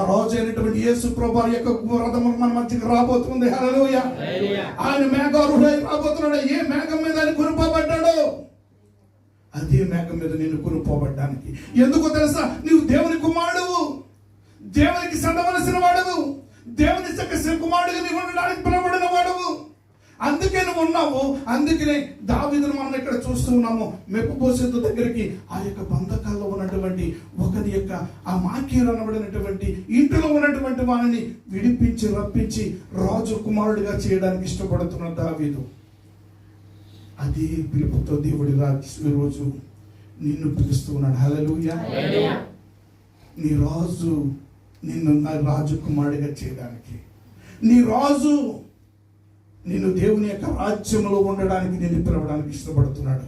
రాజు అయినటువంటి యేసు ప్రభు యొక్క రథము మన మధ్యకి రాబోతుంది. హల్లెలూయా. ఆయన మేఘారూఢుడై రాబోతున్నాడు. ఏ మేఘం మీద ఆయన కొనుక్కోబడ్డాడో అదే మేఘం మీద నేను కొనుక్కోబడ్డానికి. ఎందుకో తెలుసా? నీవు దేవుని కుమారుడువు, దేవునికి సండవలసిన వాడువు, దేవుని యొక్క కుమారుడిగా నీవు ఉండడానికి పిలువబడిన వాడువు. అందుకే నువ్వు ఉన్నావు. అందుకనే దావీదును మనం ఇక్కడ చూస్తూ ఉన్నాము. మెఫీబోషెతు దగ్గరికి ఆ యొక్క బంధకాల్లో ఉన్నటువంటి ఒకరి యొక్క ఆ మాకీరు అనబడినటువంటి ఇంటిలో ఉన్నటువంటి వారిని విడిపించి రప్పించి రాజు కుమారుడిగా చేయడానికి ఇష్టపడుతున్న దావీదు అదే పిలుపుతో దేవుడి ఈరోజు నిన్ను పిలుస్తూ ఉన్నాడు. హల్లెలూయా. నీ రాజు నిన్ను నా రాజు కుమారుడిగా చేయడానికి, నీ రాజు నిన్ను దేవుని యొక్క రాజ్యంలో ఉండడానికి నేను పిలవడానికి ఇష్టపడుతున్నాడు.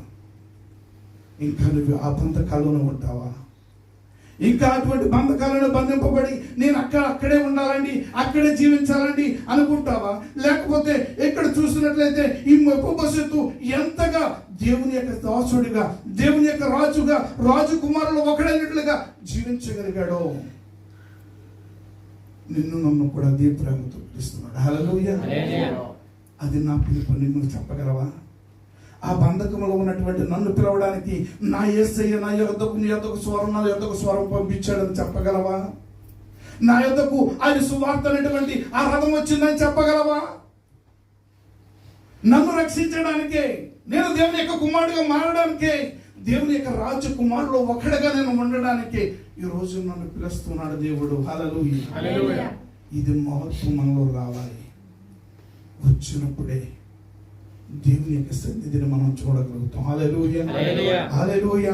ఇంకా నువ్వు ఆ బంధకాలను ఉంటావా? ఇంకా అటువంటి బంధకాలను బంధింపబడి నేను అక్కడే ఉండాలండి, అక్కడే జీవించాలండి అనుకుంటావా? లేకపోతే ఇక్కడ చూసినట్లయితే ఈ మెఫీబోషెతు ఎంతగా దేవుని యొక్క దాసుడిగా, దేవుని యొక్క రాజుగా, రాజు కుమారులు ఒకడైనట్లుగా జీవించగలిగాడో నిన్ను నన్ను కూడా అదే ప్రేమతో పిలుస్తున్నాడు. హల్లెలూయా. అది నా పిలుపు. నిన్ను చెప్పగలవా? ఆ బంధకంలో ఉన్నటువంటి నన్ను పిలవడానికి నా యేసయ్య నా యొద్దకు నీ యొద్దకు స్వరం పంపించాడని చెప్పగలవా? నా యొద్దకు ఆయన సువార్త అనేటువంటి ఆ రథం వచ్చిందని చెప్పగలవా? నన్ను రక్షించడానికే, నేను దేవుని యొక్క కుమారుడిగా మారడానికే, దేవుని యొక్క రాజు కుమారులో ఒకటిగా నేను ఉండడానికే ఈ రోజు నన్ను పిలుస్తున్నాడు దేవుడు. హల్లెలూయా. ఇది మార్పు మనలో రావాలి. వచ్చినప్పుడే దేవుని యొక్క సన్నిధిని మనం చూడగలుగుతాం. హల్లెలూయా. హల్లెలూయా.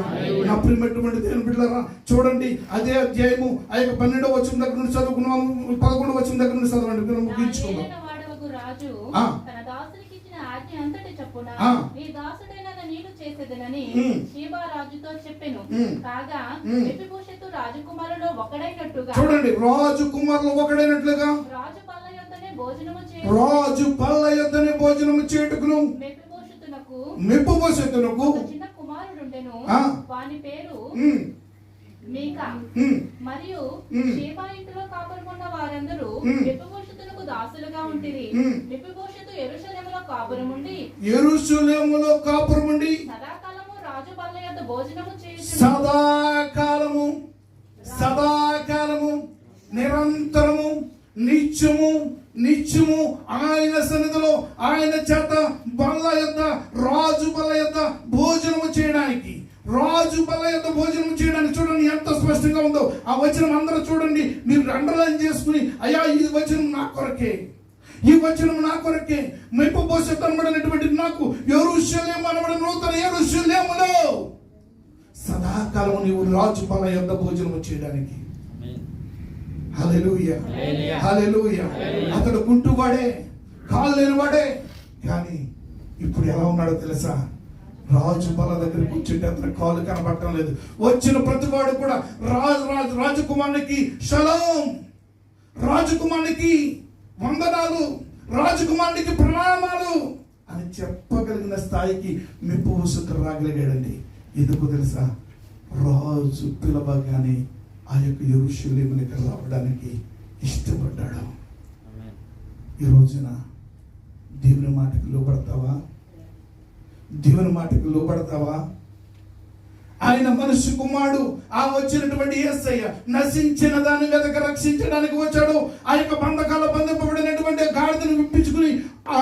నా ప్రియమైనటువంటి దేవుని బిడ్డలారా, చూడండి అదే అధ్యాయము ఆ యొక్క 12వ వచనం దగ్గర నుంచి చదువుకున్నాం. 11వ వచనం దగ్గర నుంచి చదవండి, ముగించుకుందాం. రాజు తన దాసునికి ఇచ్చిన ఆజ్ఞ అంతటి చొప్పున నీ దాసుడైన నేను చేసేదనని షీబా రాజుతో చెప్పెను. కాగా మెఫీబోషెతు రాజకుమారులో ఒకడైనట్టుగా, చూడండి, రాజకుమారులు ఒకడైనట్లుగా రాజు పల్ల యొద్దనే భోజనము చేయుటకును మెఫీబోషెతునకు చిన్న కుమారుడుండెను. వాని పేరు మీకా. మరియు షేబా ఇంటిలో కాపురమున్న వారందరూ మెఫీబోషెతునకు దాసులుగా ఉంటిరి. మెఫీబోషెతు యెరూషలేములో కాపురముండి సదాకాలము రాజు బల్ల యొద్ద భోజనము చేయుచుండెను. సదాకాలము నిరంతరము నిత్యము ఆయన సన్నిధిలో ఆయన చేత బల్ల యొద్ద రాజు బల్ల యొద్ద భోజనము చేయడానికి, రాజు బల్ల యొద్ద భోజనం చేయడానికి. చూడండి ఎంత స్పష్టంగా ఉందో ఆ వచనం. అందరూ చూడండి, మీరు అండర్లైన్ చేసుకుని, అయ్యా ఈ వచనం నా కొరకే, ఈ వచనం నా కొరకే. మెఫీబోషెతు అనబడినటువంటి నాకు యెరూషలేము అనబడిన నూతన యెరూషలేములో సదాకాలం నీవు రాజు బల్ల యొద్ద భోజనం చేయడానికి. హల్లెలూయా. హల్లెలూయా. అతడు కుంటువాడే, కాళ్ళు లేనివాడే, కానీ ఇప్పుడు ఎలా ఉన్నాడో తెలుసా? రాజు బల దగ్గర కూర్చుంటే అతని కాలు కనబడటం లేదు. వచ్చిన ప్రతివాడు కూడా రాజకుమారునికి షలోం, రాజకుమారునికి వందనాలు, రాజకుమారునికి ప్రణామాలు అని చెప్పగలిగిన స్థాయికి మెఫీబోషెతు రాగలిగాడండి. ఎందుకు తెలుసా? రాజు పిలవగానే ఆ యొక్క యెరూషలేమునికి రావడానికి ఇష్టపడ్డాడు. ఈ రోజున దేవుని మాటకు లోబడతావా? దేవుని మాటకు లోబడతావా? ఆయన మనుష్య కుమారుడు, ఆ వచ్చినటువంటి యేసయ్య నశించిన దాన్ని వెతక రక్షించడానికి వచ్చాడు. ఆ యొక్క బంధకాల బంధింపబడినటువంటి గాడిదను విప్పించుకుని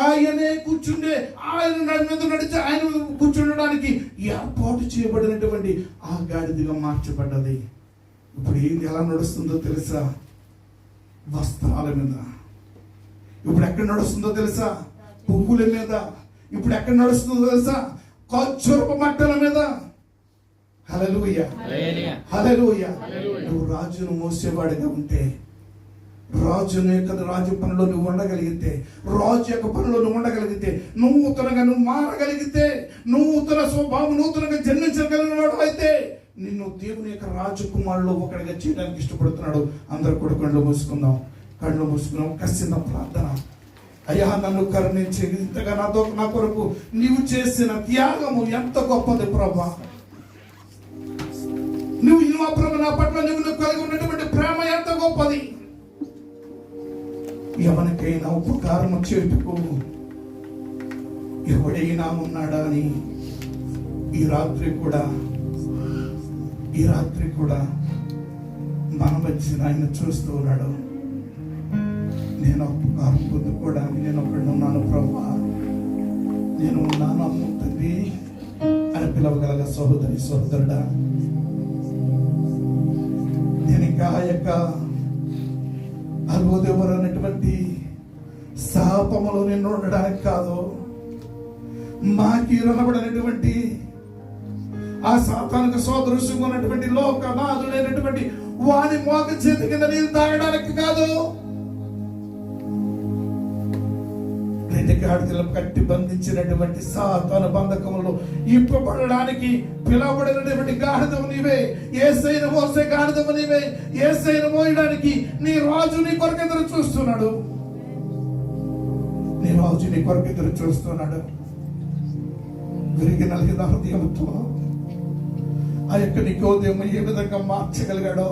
ఆయనే కూర్చుండే, ఆయన మీద నడిచి ఆయన కూర్చుండడానికి ఏర్పాటు చేయబడినటువంటి ఆ గాడిదగా మార్చబడ్డది. ఇప్పుడు ఏంటి ఎలా నడుస్తుందో తెలుసా? వస్త్రాల మీద. ఇప్పుడు ఎక్కడ నడుస్తుందో తెలుసా? పువ్వుల మీద. ఇప్పుడు ఎక్కడ నడుస్తుందో తెలుసా? ఖర్జూరపు మట్టల మీద. హల్లెలూయా, హల్లెలూయా. నువ్వు రాజును మోసేవాడిగా ఉంటే, రాజు పనిలో నువ్వు ఉండగలిగితే, రాజు యొక్క పనిలో నువ్వు ఉండగలిగితే, నూతనంగా నువ్వు మారగలిగితే, నూతన స్వభావం నూతనంగా జన్మించగలిగిన వాడు అయితే నిన్ను దేవుని యొక్క రాజకుమారులు ఒకటిగా చేయడానికి ఇష్టపడుతున్నాడు. అందరూ కూడా కళ్ళు మూసుకుందాం. ఒక చిన్న ప్రార్థన. అయ్యా, నన్ను కరుణించి ఇంతగా నా కొరకు నీవు చేసిన త్యాగము ఎంత గొప్పది ప్రభా. నువ్వు నా పట్ల నువ్వు కలిగి ఉన్నటువంటి ప్రేమ ఎంత గొప్పది. ఎవరికైనా ఉపకారం చేటుకు ఎవడైనా ఉన్నాడా అని ఈ రాత్రి కూడా మన మధ్య ఆయన చూస్తూ ఉన్నాడు. నేను ఉపకారం పొందుకోవడానికి నేను ఒకడు ఉన్నాను ప్రభా, నేను ఉన్నాను అమ్ము తండ్రి అని పిలవగలగ సహోదరుడా. నేను ఇంకా ఆ యొక్క అల్వోదేవరు అనేటువంటి శాపములో నేను ఉండడానికి కాదు, మాకీరనబడినటువంటి ఆ సాతానికి సోదరుసుగా ఉన్నటువంటి లోకనాథుడైనటువంటి వాని మోక చేతి కింద నీళ్ళు తాగడానికి కాదు, గాడిదలను కట్టి బంధించినటువంటి సాతాను బంధకములో ఇప్పబడడానికి పిలవబడినటువంటి గాడిదవు నీవే. యేసయ్యను మోసే గాడిదవు నీవే. యేసయ్యను మోయడానికి నీ రాజు నీ కొరకు ఎదురు చూస్తున్నాడు. నీ రాజు నీ కొరకు ఎదురు చూస్తున్నాడు. విరిగి నలిగిన హృదయంతో ఆ యొక్క నికోదేము ఏ విధంగా మార్చగలిగాడో,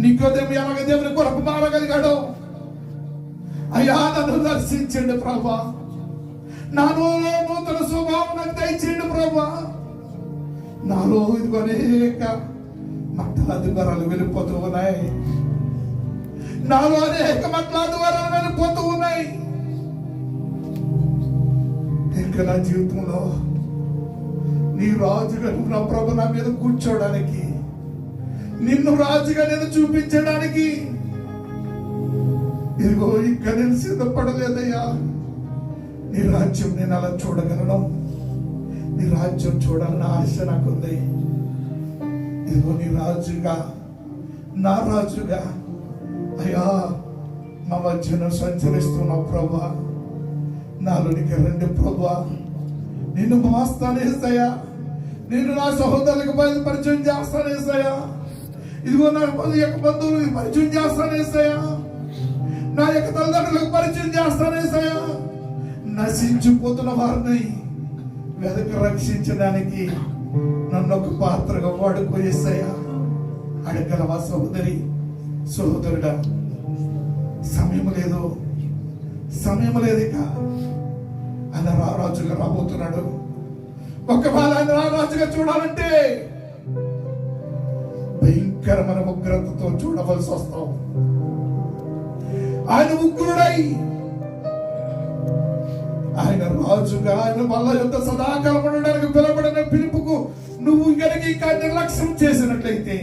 నికోదేము ఎలాగ దేవుని కొరకు మారగలిగాడో, అయ్యా నన్ను దర్శించండి ప్రభా, నాలో నూతన స్వభావం నాకు దయచేయండి ప్రభా. నాలో ఇది అనేక మట్ల ద్వారాలు వెళ్ళిపోతూ ఉన్నాయి, నాలో అనేక మట్ల ద్వారాలు వెళ్ళిపోతూ ఉన్నాయి. ఇంకా నా జీవితంలో నీ రాజుగా నా ప్రభు నా మీద కూర్చోడానికి, నిన్ను రాజుగా నేను చూపించడానికి ఇదిగో ఇంకా నేను సిద్ధపడలేదయ్యా. నీ రాజ్యం నేను అలా చూడగలను, నీ రాజ్యం చూడాలని ఆశ నాకుంది. ఇదిగో నీ రాజుగా, నా రాజుగా అయ్యా మా మధ్యను సంచరిస్తున్నావు ప్రభా. నాలోనికి రండి ప్రభా, నిన్ను మోస్తానేసయ్యా, నిన్ను నా సహోదరులకు పరిచయం చేస్తానేసయ్యా. ఇదిగో నా యొక్క బంధువులకు పరిచయం చేస్తానేసయ్యా, నా యొక్క తల్లిదండ్రులకు పరిచయం చేస్తానేసయ్యా. నశించిపోతున్న వారిని వెదకి రక్షించడానికి నన్ను ఒక పాత్రగా వాడుకోయేసయ్యా. అడగలవా సహోదరుడా? సమయం లేదు ఇక. ఆయన రారాజుగా రాబోతున్నాడు. ఒకవేళ ఆయన రారాజుగా చూడాలంటే భయంకరమైన ఉగ్రతతో చూడవలసి వస్తాం. ఆయన ఉగ్రుడై, ఆయన రాజుగా, ఆయన వల్ల యొక్క సదాకాలం ఉండడానికి పిలబడిన పిలుపుకు నువ్వు గనక ఇంకా నిర్లక్ష్యం చేసినట్లయితే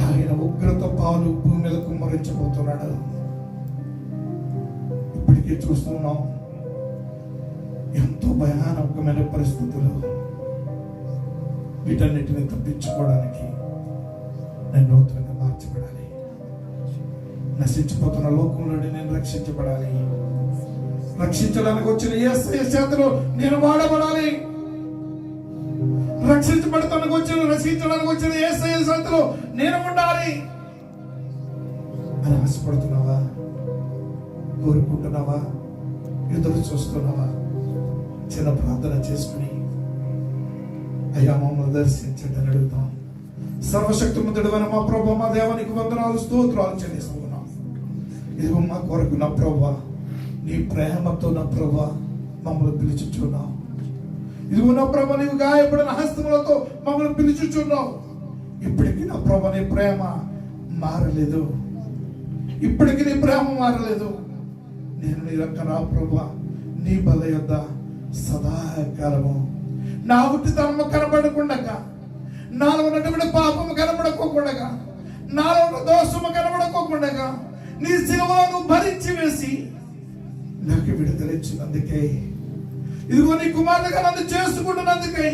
ఆయన ఉగ్రత పాలు భూమి మీద కుమ్మరించబోతున్నాడు. ఇప్పటికే చూస్తున్నాం ఎంతో భయానకమైన పరిస్థితులు. వీటన్నిటిని తప్పించుకోవడానికి నేను నూతనంగా మార్చబడాలి. నశించిపోతున్న లోకంలో నేను రక్షించబడాలి. రక్షించడానికి వచ్చిన యేసయ్య చేతిలో నేను వాడబడాలి. రక్షించడానికి వచ్చిన యేసయ్య చేతిలో నేను ఉండాలి అని ఆశపడుతున్నావా? కోరుకుంటున్నావా? ఎదురు చూస్తున్నావా? చిన్న ప్రార్థన చేసుకుని అయ్యా మమ్మల్ని దర్శించండి అని అడుగుతాం. సర్వశక్తిమంతుడైన మా ప్రభువా, మా దేవానికి వందనాలు స్తోత్రాలు చెల్లిస్తున్నాం. ఇదిగో మా కొరకు నా ప్రభువా, నీ ప్రేమతో నా ప్రభువా మమ్మల్ని పిలుచుచున్నావు. ఇదిగో నా ప్రభువా, నీవు గాయపడిన హస్తములతో మమ్మల్ని పిలుచుచున్నావు. ఇప్పటికీ నా ప్రభువా నీ ప్రేమ మారలేదు. ఇప్పటికీ నీ ప్రేమ మారలేదు. నేను నీ యొక్క నా ప్రభువా నీ బల యొద్ద సదాకాలము నా ఉట్టితనము కనబడకుండగా, నాలో ఉన్నటువంటి పాపము కనబడకోకుండగా, నాలో ఉన్న దోషము కనబడకోకుండగా నీ శిలువను భరించి వేసి నాకు విడుదలిచ్చినందుకే, ఇదిగో నీ కుమారుడుగా నన్ను చేసుకుంటున్నందుకే,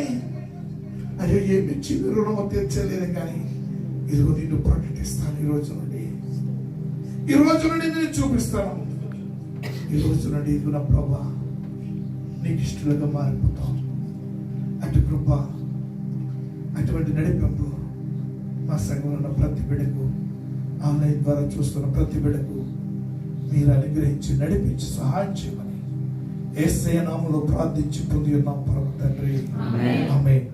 అయ్యో ఏమి చివరి రుణము తీర్చలేదు కానీ ఇదిగో నిన్ను ప్రకటిస్తాను. ఈ రోజు నుండి నేను చూపిస్తాను. ఈ రోజు నుండి ఇదిగో నా ప్రభా నీకు ఇష్టలుగా మారిపోతాం. అటు కృప, అటువంటి నడిపింపు మా సంఘంలో ఉన్న ప్రతి బిడ్డకు, ఆన్లైన్ ద్వారా చూస్తున్న ప్రతి బిడ్డకు మీరు అనుగ్రహించి నడిపించి సహాయం చేయమని యేసయ్య నామములో ప్రార్థించి పొంది ఉన్నాం పరమ తండ్రి. ఆమేన్.